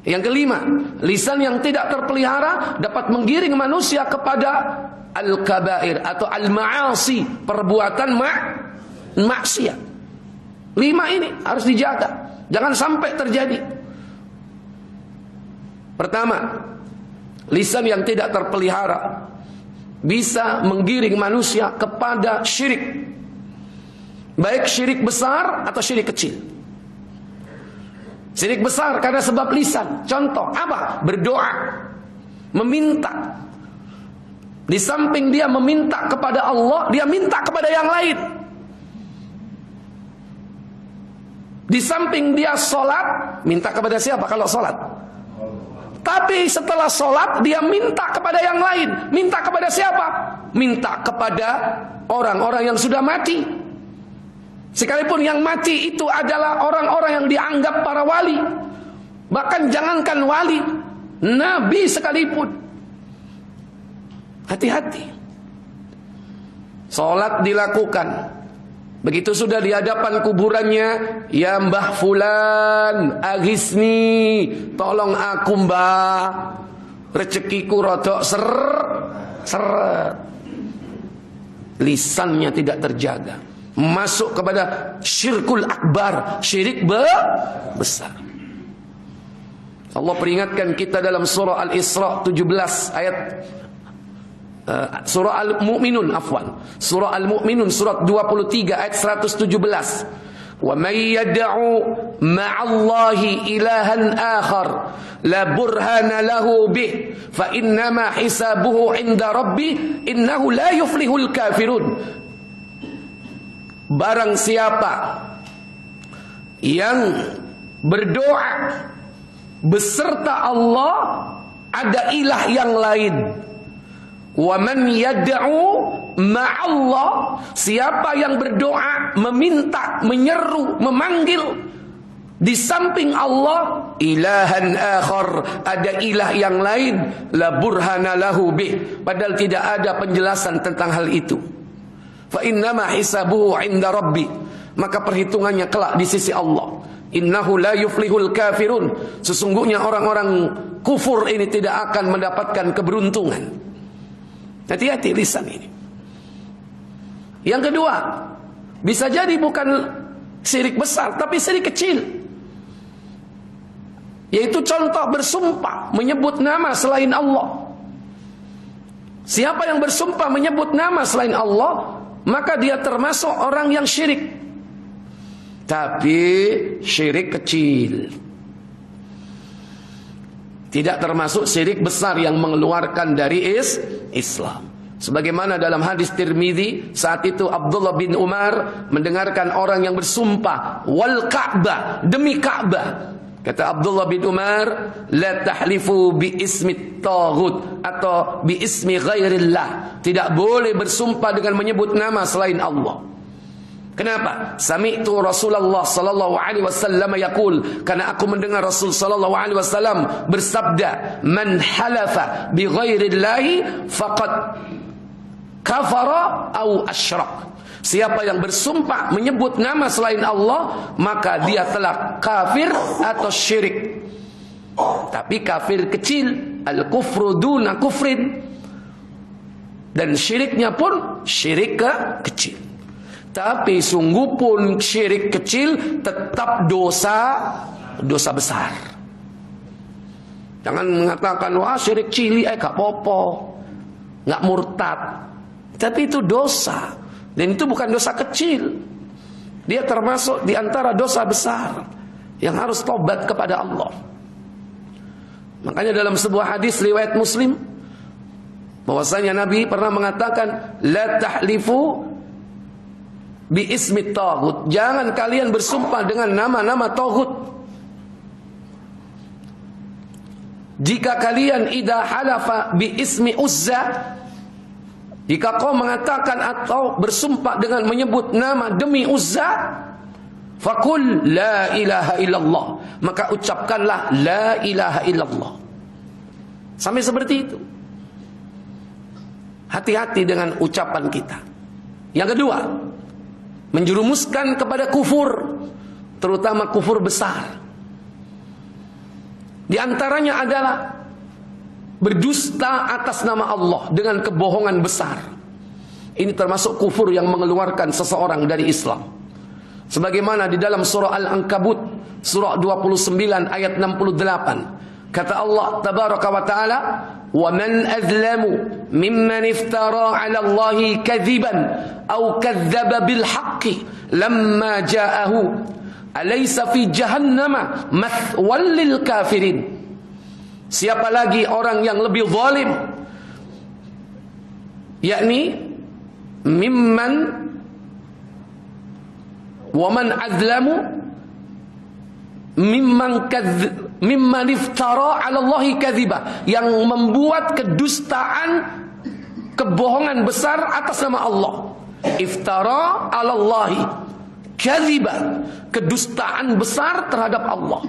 Yang kelima, lisan yang tidak terpelihara dapat menggiring manusia kepada al-kabair atau al-ma'asi, perbuatan maksiat. 5 ini harus dijaga, jangan sampai terjadi. Pertama, lisan yang tidak terpelihara bisa menggiring manusia kepada syirik, baik syirik besar atau syirik kecil. Syirik besar karena sebab lisan. Contoh apa? Berdoa, meminta. Di samping dia meminta kepada Allah, dia minta kepada yang lain. Di samping dia sholat, minta kepada siapa kalau sholat? Tapi setelah sholat, dia minta kepada yang lain. Minta kepada siapa? Minta kepada orang-orang yang sudah mati. Sekalipun yang mati itu adalah orang-orang yang dianggap para wali. Bahkan jangankan wali, nabi sekalipun. Hati-hati. Sholat dilakukan. Begitu sudah di hadapan kuburannya, ya Mbah Fulan, agisni, tolong aku Mbah, rezekiku rodok seret. Lisannya tidak terjaga, masuk kepada syirkul akbar, syirik besar. Allah peringatkan kita dalam surah Al-Isra 17 ayat surah Al-Mu'minun surah Al-Mu'minun surat 23 ayat 117. Wa may yad'u ma'allahi ilahan akhar la burhana lahu bih fa innama hisabuhu 'inda rabbih innahu la yuflihul kafirun. Barang siapa yang berdoa beserta Allah ada ilah yang lain. Wa man yad'u ma'allah, siapa yang berdoa, meminta, menyeru, memanggil di samping Allah ilahan akhar, ada ilah yang lain, la burhana lahu bih, padahal tidak ada penjelasan tentang hal itu. Fa innama hisabuhu 'inda rabbi, maka perhitungannya kelak di sisi Allah. Innahu la yuflihul kafirun, sesungguhnya orang-orang kufur ini tidak akan mendapatkan keberuntungan. Hati-hati lisan ini. Yang kedua, bisa jadi bukan syirik besar, tapi syirik kecil. Yaitu contoh bersumpah, menyebut nama selain Allah. Siapa yang bersumpah menyebut nama selain Allah, maka dia termasuk orang yang syirik. Tapi syirik kecil. Tidak termasuk syirik besar yang mengeluarkan dari Islam. Sebagaimana dalam hadis Tirmidzi, saat itu Abdullah bin Umar mendengarkan orang yang bersumpah, wal Ka'bah, demi Ka'bah. Kata Abdullah bin Umar, la tahlifu bi ismi taghut atau bi ismi ghairillah. Tidak boleh bersumpah dengan menyebut nama selain Allah. Kenapa? Sami'tu Rasulullah sallallahu alaihi wasallam yaqul, karena aku mendengar Rasul sallallahu alaihi wasallam bersabda, man halafa bi ghairillahi faqad kafara au asyrak. Siapa yang bersumpah menyebut nama selain Allah, maka dia telah kafir atau syirik. Tapi kafir kecil, al-kufru duna kufrin. Dan syiriknya pun syirik kecil. Tapi sungguh pun syirik kecil tetap dosa besar. Jangan mengatakan, wah syirik cili gak popo, gak murtad. Tapi itu dosa. Dan itu bukan dosa kecil. Dia termasuk di antara dosa besar yang harus tobat kepada Allah. Makanya dalam sebuah hadis riwayat Muslim, bahwasanya Nabi pernah mengatakan, la tahlifu bi ismi taghut, jangan kalian bersumpah dengan nama-nama taghut. Jika kalian idza halafa bi ismi Uzza, jika kau mengatakan atau bersumpah dengan menyebut nama demi Uzza, Faqul la ilaha illallah. Maka ucapkanlah la ilaha illallah. Sampai seperti itu. Hati-hati dengan ucapan kita. Yang kedua, menjerumuskan kepada kufur, terutama kufur besar. Di antaranya adalah berdusta atas nama Allah dengan kebohongan besar. Ini termasuk kufur yang mengeluarkan seseorang dari Islam. Sebagaimana di dalam surah Al-Ankabut, surah 29 ayat 68. Kata Allah tabaraka wa ta'ala, "Wa man azlamu mimman iftara 'ala Allahi kadhiban aw kadzdzaba bil haqqi lamma ja'ahu alaysa fi jahannama mathwal lil kafirin." Siapa lagi orang yang lebih zalim, yakni mimman wa man azlamu mimman iftara 'ala Allahi kadhiba, yang membuat kedustaan, kebohongan besar atas nama Allah. Iftara 'ala Allahi kadhiba, kedustaan besar terhadap Allah.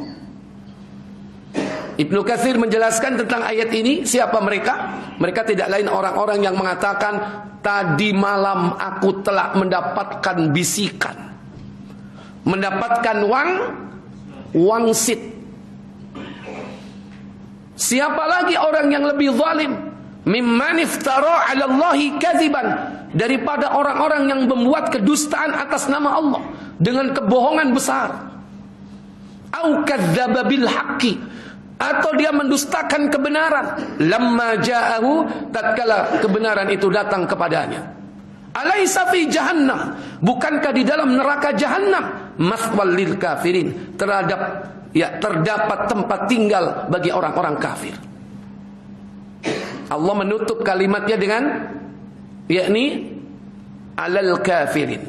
Ibnu Katsir menjelaskan tentang ayat ini, siapa mereka? Mereka tidak lain orang-orang yang mengatakan, tadi malam aku telah mendapatkan bisikan, mendapatkan wangsit. Siapa lagi orang yang lebih zalim? Mimman iftara 'ala Allahi kadziban, daripada orang-orang yang membuat kedustaan atas nama Allah dengan kebohongan besar. Au kadzdzaba bil haqqi, atau dia mendustakan kebenaran. Lamma ja'ahu, tatkala kebenaran itu datang kepadanya. Alaisa fi jahannam, bukankah di dalam neraka jahannam maswal lil kafirin, terdapat tempat tinggal bagi orang-orang kafir. Allah menutup kalimatnya dengan yakni alal kafirin,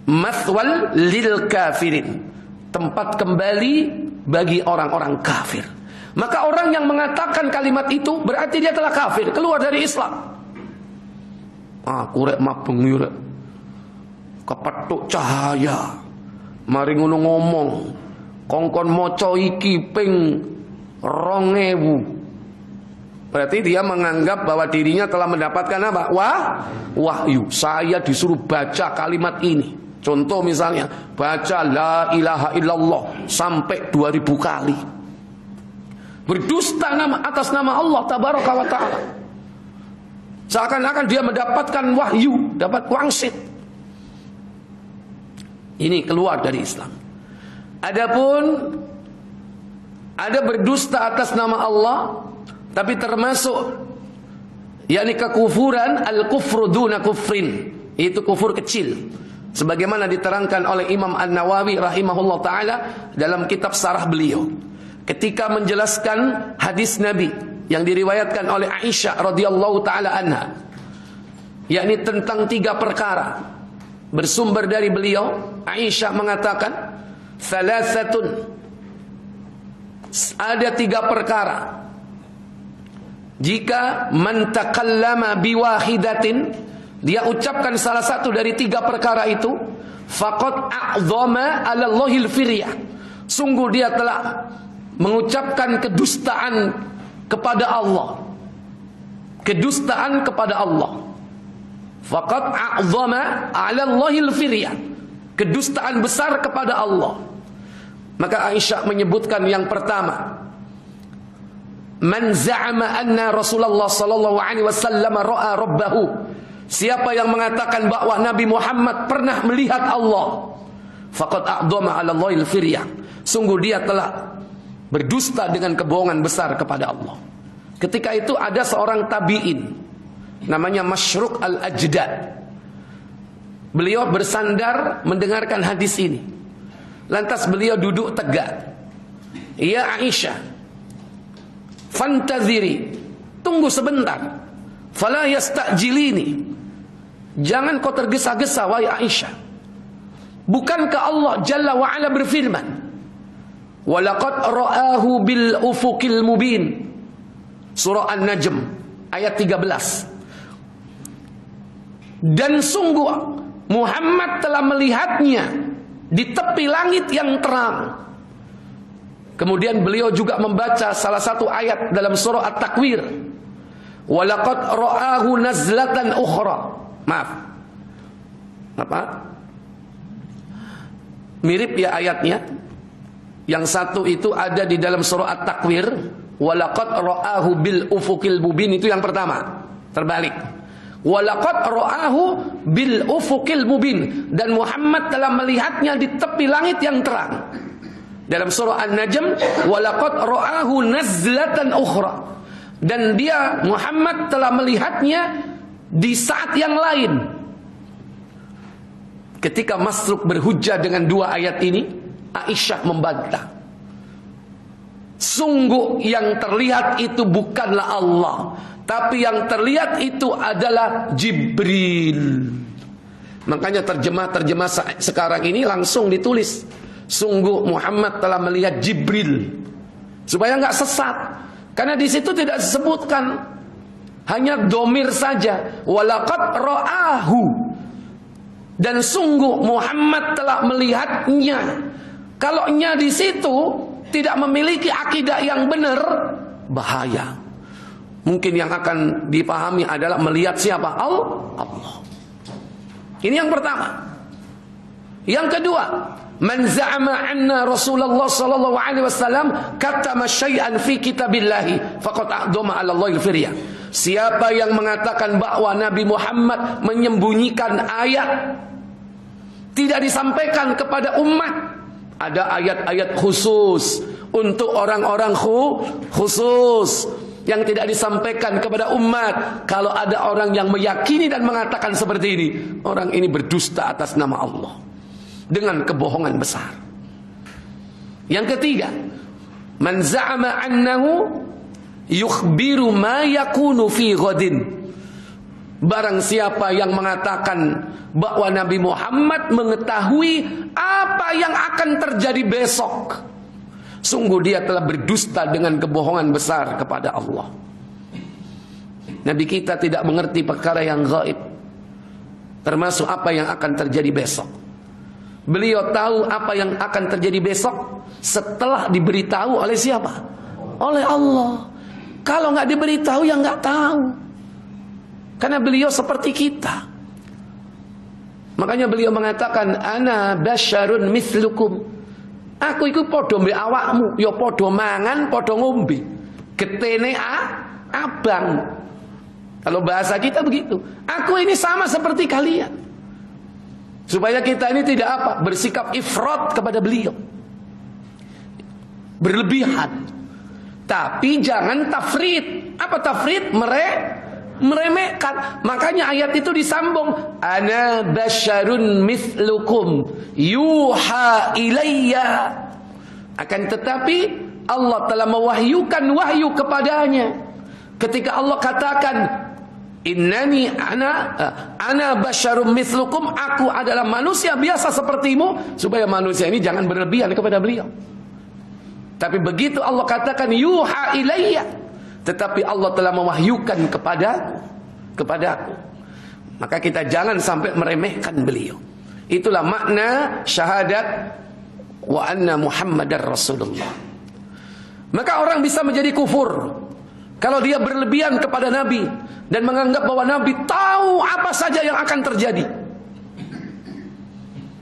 maswal lil kafirin, tempat kembali bagi orang-orang kafir. Maka orang yang mengatakan kalimat itu berarti dia telah kafir, keluar dari Islam. Kurek mabeng yurek kepethuk cahaya, mari ngono ngomong kongkon maca iki ping 2000, berarti dia menganggap bahwa dirinya telah mendapatkan apa? Wahyu. Saya disuruh baca kalimat ini. Contoh misalnya, baca la ilaha illallah sampai 2000 kali. Berdusta atas nama Allah tabaraka wa ta'ala. Seakan-akan dia mendapatkan wahyu, dapat wangsit. Ini keluar dari Islam. Adapun ada berdusta atas nama Allah, tapi termasuk yakni kekufuran al-kufru duna kufrin, itu kufur kecil. Sebagaimana diterangkan oleh Imam An-Nawawi rahimahullah ta'ala dalam kitab sarah beliau, ketika menjelaskan hadis Nabi yang diriwayatkan oleh Aisyah radhiyallahu ta'ala anha, yakni tentang 3 perkara. Bersumber dari beliau, Aisyah mengatakan, "Thalathatun", ada 3 perkara, jika man takallama biwahidatin, dia ucapkan salah satu dari 3 perkara itu, faqad a'zama 'ala Allahil firyah, sungguh dia telah mengucapkan kedustaan kepada Allah. Kedustaan kepada Allah. Faqad a'zama 'ala Allahil firyah, kedustaan besar kepada Allah. Maka Aisyah menyebutkan yang pertama, man za'ama anna Rasulullah sallallahu alaihi wasallam ra'a rabbahu, siapa yang mengatakan bahwa Nabi Muhammad pernah melihat Allah, faqad a'zama 'ala Allahil firyah, sungguh dia telah berdusta dengan kebohongan besar kepada Allah. Ketika itu ada seorang tabi'in namanya Masyruk al-Ajdad. Beliau bersandar mendengarkan hadis ini. Lantas beliau duduk tegak. Ya Aisyah, fantaziri, tunggu sebentar. Fala yastajilini, jangan kau tergesa-gesa wahai Aisyah. Bukankah Allah Jalla wa Ala berfirman, walaqad ra'ahu bil ufuqil mubin, surah An-Najm ayat 13. Dan sungguh Muhammad telah melihatnya di tepi langit yang terang. Kemudian beliau juga membaca salah satu ayat dalam surah At-Takwir. Walaqad ra'ahu nazlatan ukhra. Maaf. Apa? Mirip ya ayatnya. Yang satu itu ada di dalam surah At-Takwir. Walaqad ra'ahu bil ufuqil mubin, itu yang pertama. Terbalik. Walaqad ra'ahu bil ufuqil mubin, dan Muhammad telah melihatnya di tepi langit yang terang. Dalam surah An-Najm, walaqad ra'ahu nazlatan ukhra, dan dia Muhammad telah melihatnya di saat yang lain. Ketika Masruq berhujjah dengan dua ayat ini, Aisyah membantah. Sungguh yang terlihat itu bukanlah Allah, tapi yang terlihat itu adalah Jibril. Makanya terjemah sekarang ini langsung ditulis, sungguh Muhammad telah melihat Jibril, supaya nggak sesat. Karena di situ tidak disebutkan, hanya domir saja. Walaqad ra'ahu, dan sungguh Muhammad telah melihatnya. Kalau nya di situ tidak memiliki akidah yang benar, bahaya. Mungkin yang akan dipahami adalah melihat siapa? Allah. Ini yang pertama. Yang kedua, man za'ama anna Rasulullah sallallahu alaihi wasallam katama syai'an fi kitabillah faqad a'dama 'ala Allahil firya. Siapa yang mengatakan bahwa Nabi Muhammad menyembunyikan ayat, tidak disampaikan kepada umat. Ada ayat-ayat khusus untuk orang-orang khusus yang tidak disampaikan kepada umat. Kalau ada orang yang meyakini dan mengatakan seperti ini, orang ini berdusta atas nama Allah dengan kebohongan besar. Yang ketiga, man za'ama annahu yukhbiru ma yakunu fi ghadin. Barang siapa yang mengatakan bahwa Nabi Muhammad mengetahui apa yang akan terjadi besok, sungguh dia telah berdusta dengan kebohongan besar kepada Allah. Nabi kita tidak mengerti perkara yang gaib, termasuk apa yang akan terjadi besok. Beliau tahu apa yang akan terjadi besok setelah diberitahu oleh siapa? Oleh Allah. Kalau nggak diberitahu, ya nggak tahu. Karena beliau seperti kita. Makanya beliau mengatakan, ana basyarun mithlukum. Aku iku padha mbek awakmu, ya padha mangan, padha ngombe. Getene abang. Kalau bahasa kita begitu. Aku ini sama seperti kalian. Supaya kita ini tidak apa? Bersikap ifrat kepada beliau. Berlebihan. Tapi jangan tafrid. Apa tafrid? Meremehkan. Makanya ayat itu disambung, ana basyarun mithlukum yuha ilayya. Akan tetapi Allah telah mewahyukan wahyu kepadanya. Ketika Allah katakan, innani ana basyarun mithlukum, aku adalah manusia biasa sepertimu, supaya manusia ini jangan berlebihan kepada beliau. Tapi begitu Allah katakan yuha ilayya, tetapi Allah telah mewahyukan kepadaku. Maka kita jangan sampai meremehkan beliau. Itulah makna syahadat wa anna Muhammadar Rasulullah. Maka orang bisa menjadi kufur kalau dia berlebihan kepada Nabi dan menganggap bahwa Nabi tahu apa saja yang akan terjadi.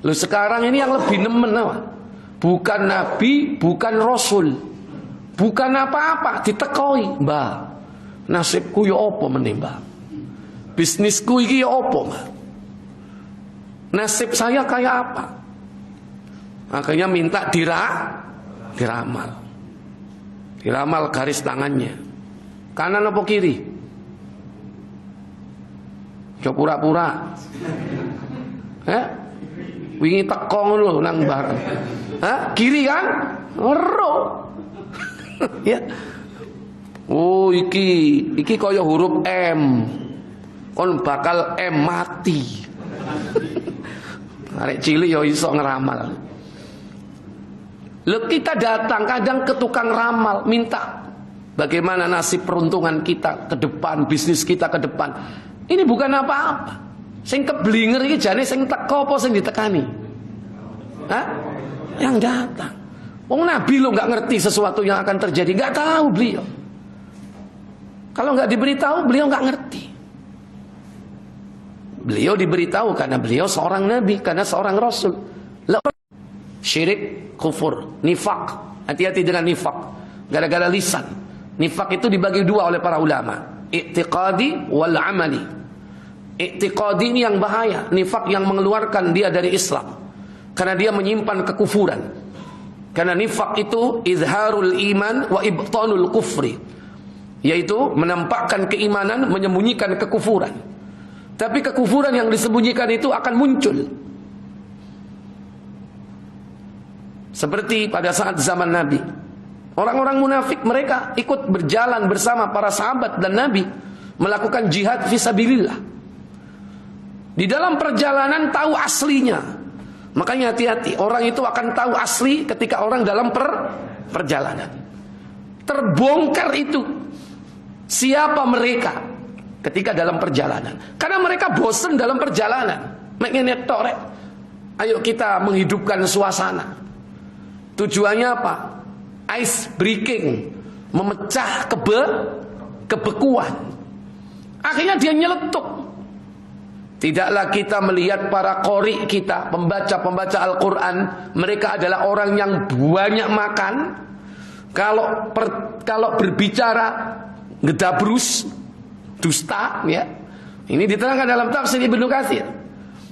Loh, sekarang ini yang lebih nemen apa? Bukan Nabi, bukan Rasul, bukan apa-apa, ditekoi, Mbak. Nasibku ya apa menembak? Bisnisku iki ya apa, Mbak? Nasib saya kayak apa? Akhirnya minta diramal. Diramal garis tangannya. Kanan apa kiri? Coba pura-pura. Wingi teko ngono nang bareng. Kiri kan? Ero. Ya. Oh, iki kaya huruf M. Kon bakal M mati. Arek cilik ya iso ngeramal. Lho, kita datang kadang ke tukang ramal, minta bagaimana nasib peruntungan kita ke depan, bisnis kita ke depan. Ini bukan apa-apa. Sing keblinger iki jane sing teko apa sing ditekani? Hah? Yang datang. Wong Nabi lo nggak ngerti sesuatu yang akan terjadi, nggak tahu beliau. Kalau nggak diberitahu, beliau nggak ngerti. Beliau diberitahu karena beliau seorang Nabi, karena seorang Rasul. Syirik, kufur, nifak. Hati-hati dengan nifak. Gara-gara lisan. Nifak itu dibagi dua oleh para ulama. I'tiqadi wal amali. I'tiqadi ini yang bahaya. Nifak yang mengeluarkan dia dari Islam. Karena dia menyimpan kekufuran. Karena nifak itu izharul iman wa ibtanul kufri. Yaitu menampakkan keimanan, menyembunyikan kekufuran. Tapi kekufuran yang disembunyikan itu akan muncul. Seperti pada saat zaman Nabi. Orang-orang munafik mereka ikut berjalan bersama para sahabat dan Nabi. Melakukan jihad fisabilillah. Di dalam perjalanan tahu aslinya. Makanya hati-hati. Orang itu akan tahu asli ketika orang dalam perjalanan. Terbongkar itu. Siapa mereka ketika dalam perjalanan. Karena mereka bosan dalam perjalanan. Ayo kita menghidupkan suasana. Tujuannya apa? Ice breaking. Memecah kebekuan. Akhirnya dia nyeletuk. Tidaklah kita melihat para qori kita, pembaca-pembaca Al-Quran, mereka adalah orang yang banyak makan. Kalau berbicara gedabrus, dusta, ya. Ini diterangkan dalam tafsir Ibnu Katsir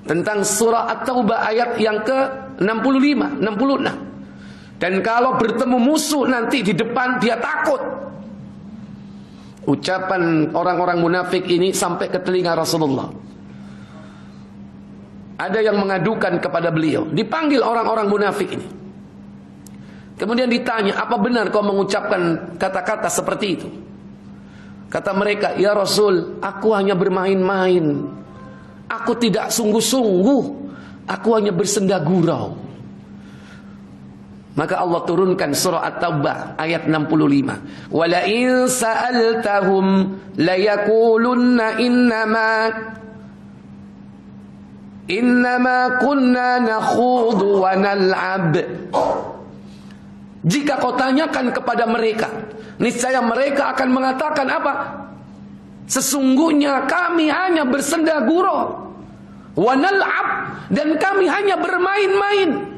tentang surah At-Taubah ayat yang ke-65, 66. Dan kalau bertemu musuh nanti di depan dia takut. Ucapan orang-orang munafik ini sampai ke telinga Rasulullah. Ada yang mengadukan kepada beliau. Dipanggil orang-orang munafik ini. Kemudian ditanya, apa benar kau mengucapkan kata-kata seperti itu? Kata mereka, ya Rasul, aku hanya bermain-main. Aku tidak sungguh-sungguh. Aku hanya bersenda gurau. Maka Allah turunkan surah At-Taubah ayat 65. Wala in sa'altahum layakulunna innama kunna nakhudu wa nal'ab. Jika kau tanyakan kepada mereka, niscaya mereka akan mengatakan apa? Sesungguhnya kami hanya bersenda gurau wa nal'ab, dan kami hanya bermain-main.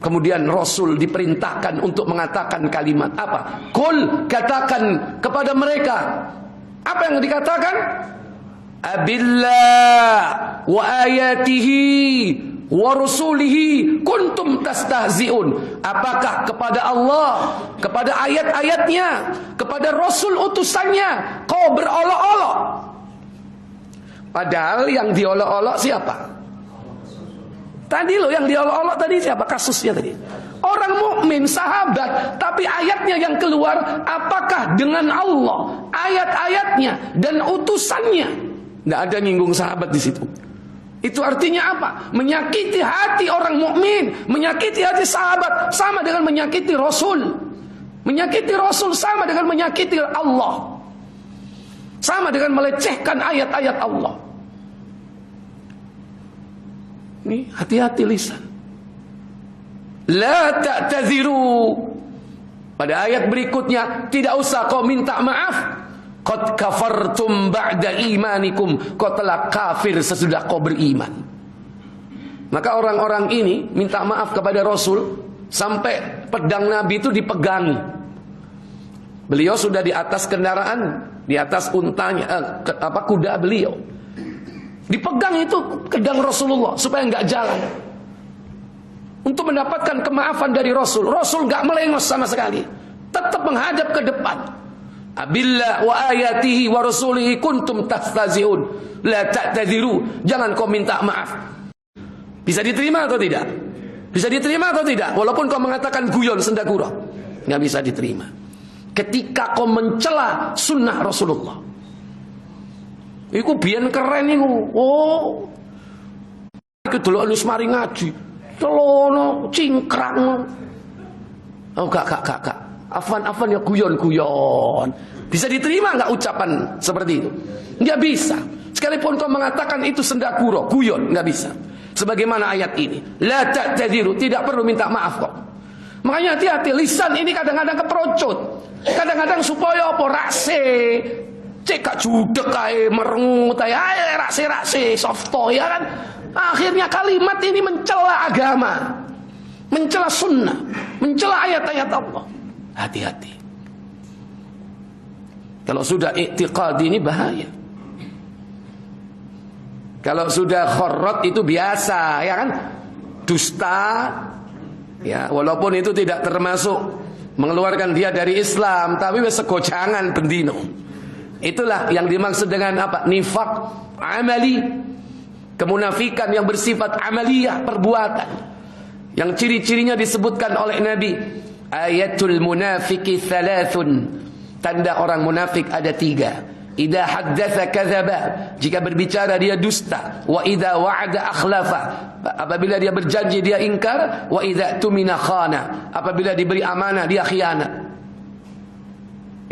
Kemudian Rasul diperintahkan untuk mengatakan kalimat apa? Qul, katakan kepada mereka. Apa yang dikatakan? Abillah wa ayatihi wa rusulihi kuntum tastahzi'un. Apakah kepada Allah, kepada ayat-ayatnya, kepada Rasul utusannya kau berolok-olok? Padahal yang diolok-olok siapa? Tadi loh yang diolok-olok tadi siapa? Kasusnya tadi orang mukmin, sahabat, tapi ayatnya yang keluar apakah dengan Allah, ayat-ayatnya dan utusannya? Tidak ada nyinggung sahabat di situ. Itu artinya apa? Menyakiti hati orang mukmin, menyakiti hati sahabat sama dengan menyakiti Rasul. Menyakiti Rasul sama dengan menyakiti Allah. Sama dengan melecehkan ayat-ayat Allah. Ini hati-hati lisan. La ta'tadziru. Pada ayat berikutnya, tidak usah kau minta maaf. Qad kafartum ba'da imanikum. Kau telah kafir sesudah kau beriman. Maka orang-orang ini minta maaf kepada Rasul sampai pedang Nabi itu dipegangi. Beliau sudah di atas kendaraan, di atas untanya, kuda beliau. Dipegang itu pedang Rasulullah supaya nggak jalan. Untuk mendapatkan kemaafan dari Rasul. Rasul nggak melengos sama sekali. Tetap menghadap ke depan. Abillah wa ayatihi wa rasulihi kuntum tastahzi'un. La ta'tadziru. Jangan kau minta maaf. Bisa diterima atau tidak? Bisa diterima atau tidak? Walaupun kau mengatakan guyon, senda gurau, nggak bisa diterima. Ketika kau mencela sunnah Rasulullah. Iku biyen keren iku. Oh. Iku delok alus mari ngaji. Telono cingkrang. Oh gak. Afan ya guyon. Bisa diterima nggak ucapan seperti itu? Nggak bisa. Sekalipun kau mengatakan itu senda gurau, guyon, nggak bisa. Sebagaimana ayat ini, la ta'tadiru, tidak perlu minta maaf kok. Makanya hati-hati, lisan ini kadang-kadang keperocut. Kadang-kadang supaya apa rase, cek judek kae merengut ae rase-rase softo ya kan. Akhirnya kalimat ini mencela agama, mencela sunnah, mencela ayat-ayat Allah. Hati-hati. Kalau sudah i'tiqadi ini bahaya. Kalau sudah khorrot itu biasa, ya kan? Dusta, ya walaupun itu tidak termasuk mengeluarkan dia dari Islam, tapi wis segojangan bendino. Itulah yang dimaksud dengan apa? Nifaq amali, kemunafikan yang bersifat amaliyah, perbuatan. Yang ciri-cirinya disebutkan oleh Nabi, ayatul munafiki thalathun. Tanda orang munafik ada 3. Idza haddatsa kadzaba, jika berbicara dia dusta. Wa idza wa'ada akhlafa, apabila dia berjanji dia ingkar. Wa idza tumina khana, apabila diberi amanah dia khianat.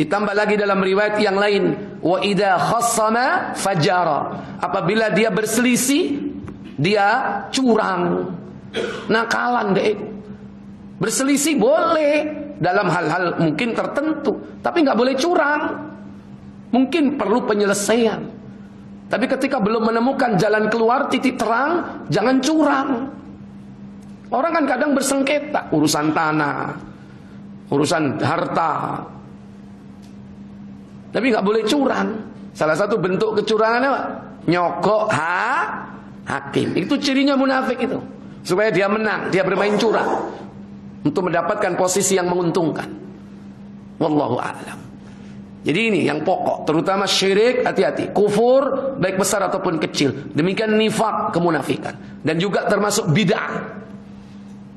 Ditambah lagi dalam riwayat yang lain, wa idza khassama fajara, apabila dia berselisih dia curang, nakalan deh. Berselisih boleh dalam hal-hal mungkin tertentu, tapi nggak boleh curang. Mungkin perlu penyelesaian, tapi ketika belum menemukan jalan keluar, titik terang, jangan curang. Orang kan kadang bersengketa urusan tanah, urusan harta, tapi nggak boleh curang. Salah satu bentuk kecurangan apa? Nyogok hakim. Itu cirinya munafik itu, supaya dia menang, dia bermain curang untuk mendapatkan posisi yang menguntungkan. Wallahu a'lam. Jadi ini yang pokok, terutama syirik, hati-hati. Kufur baik besar ataupun kecil. Demikian nifaq, kemunafikan, dan juga termasuk bid'ah.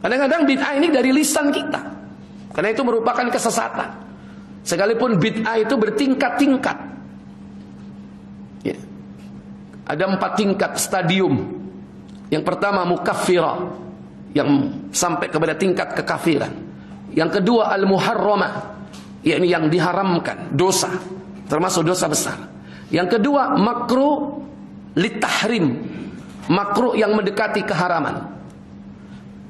Kadang-kadang bid'ah ini dari lisan kita, karena itu merupakan kesesatan. Sekalipun bid'ah itu bertingkat-tingkat, ya. Ada 4 tingkat stadium. Yang pertama mukaffirah, yang sampai kepada tingkat kekafiran. Yang kedua al-muharramah, yakni yang diharamkan, dosa, termasuk dosa besar. Yang kedua makruh litahrim, makruh yang mendekati keharaman.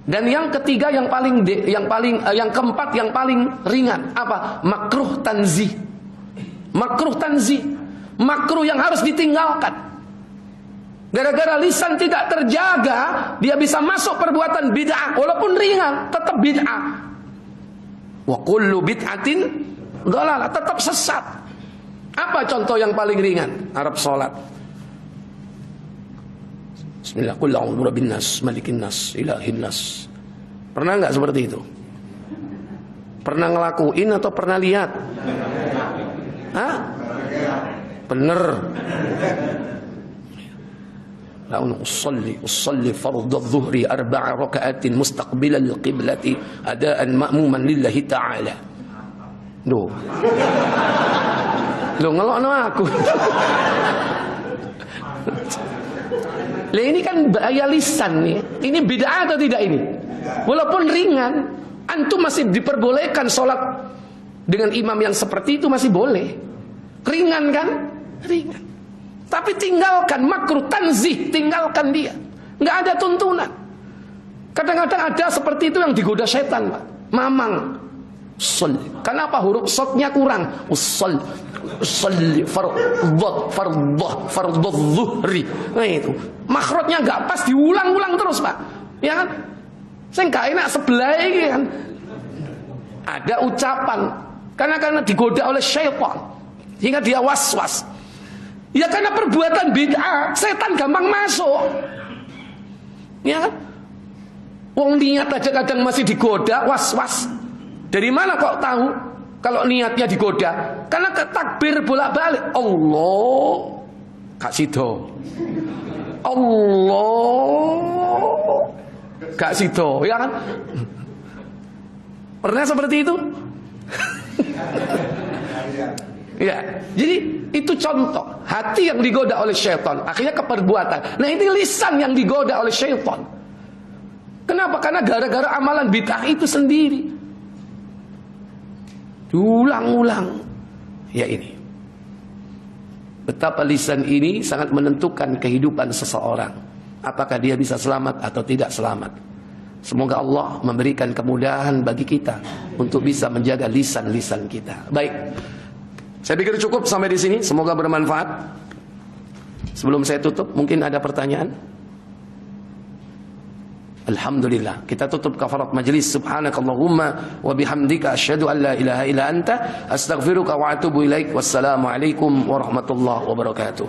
Dan yang ketiga yang keempat yang paling ringan apa? Makruh tanzih. Makruh tanzih, makruh yang harus ditinggalkan. Gara-gara lisan tidak terjaga, dia bisa masuk perbuatan bid'ah, walaupun ringan, tetap bid'ah. Wa kullu bid'atin dhalalah, tetap sesat. Apa contoh yang paling ringan? Arab salat. Bismillah, qul a'udzu birabbin nas, malikin nas, ilahin nas. Pernah enggak seperti itu? Pernah ngelakuin atau pernah lihat? Hah? Bener. Usalli fardhu adh-dhuhri 4 raka'atin mustaqbilal qiblati adaan ma'muman lillahi ta'ala. Loh ngelokno aku. Lah ini kan bahaya lisan nih. Ini bid'ah atau tidak ini? Walaupun ringan, antum masih diperbolehkan sholat dengan imam yang seperti itu, masih boleh. Ringan kan? Ringan. Tapi tinggalkan, makruh tanzih, tinggalkan dia. Nggak ada tuntunan. Kadang-kadang ada seperti itu yang digoda setan, Pak. Mamang. Usalli. Kenapa huruf sotnya kurang? Usalli fardhu zuhri. Nah itu. Makhrajnya nggak pas, diulang-ulang terus, Pak. Ya kan? Saya nggak enak sebelah ini kan. Ada ucapan. Karena digoda oleh syaitan. Hingga dia was-was. Ya karena perbuatan bid'ah, setan gampang masuk. Ya kan? Wong niat aja kadang masih digoda, was-was. Dari mana kok tahu kalau niatnya digoda? Karena takbir bolak-balik. Allah gak sido. Allah gak sido, ya kan? Pernah seperti itu? Ya, jadi itu contoh hati yang digoda oleh syaitan, akhirnya keperbuatan. Nah ini lisan yang digoda oleh syaitan. Kenapa? Karena gara-gara amalan bid'ah itu sendiri, diulang-ulang. Ya ini, betapa lisan ini sangat menentukan kehidupan seseorang. apakah dia bisa selamat atau tidak selamat. Semoga Allah memberikan kemudahan bagi kita untuk bisa menjaga lisan-lisan kita. Baik, saya pikir cukup sampai di sini. Semoga bermanfaat. Sebelum saya tutup, mungkin ada pertanyaan? Alhamdulillah, kita tutup kafarat majlis. Subhanakallahumma wa bihamdika asyhadu an la ilaha illa anta astaghfiruka wa atubu ilaik. Wassalamualaikum warahmatullahi wabarakatuh.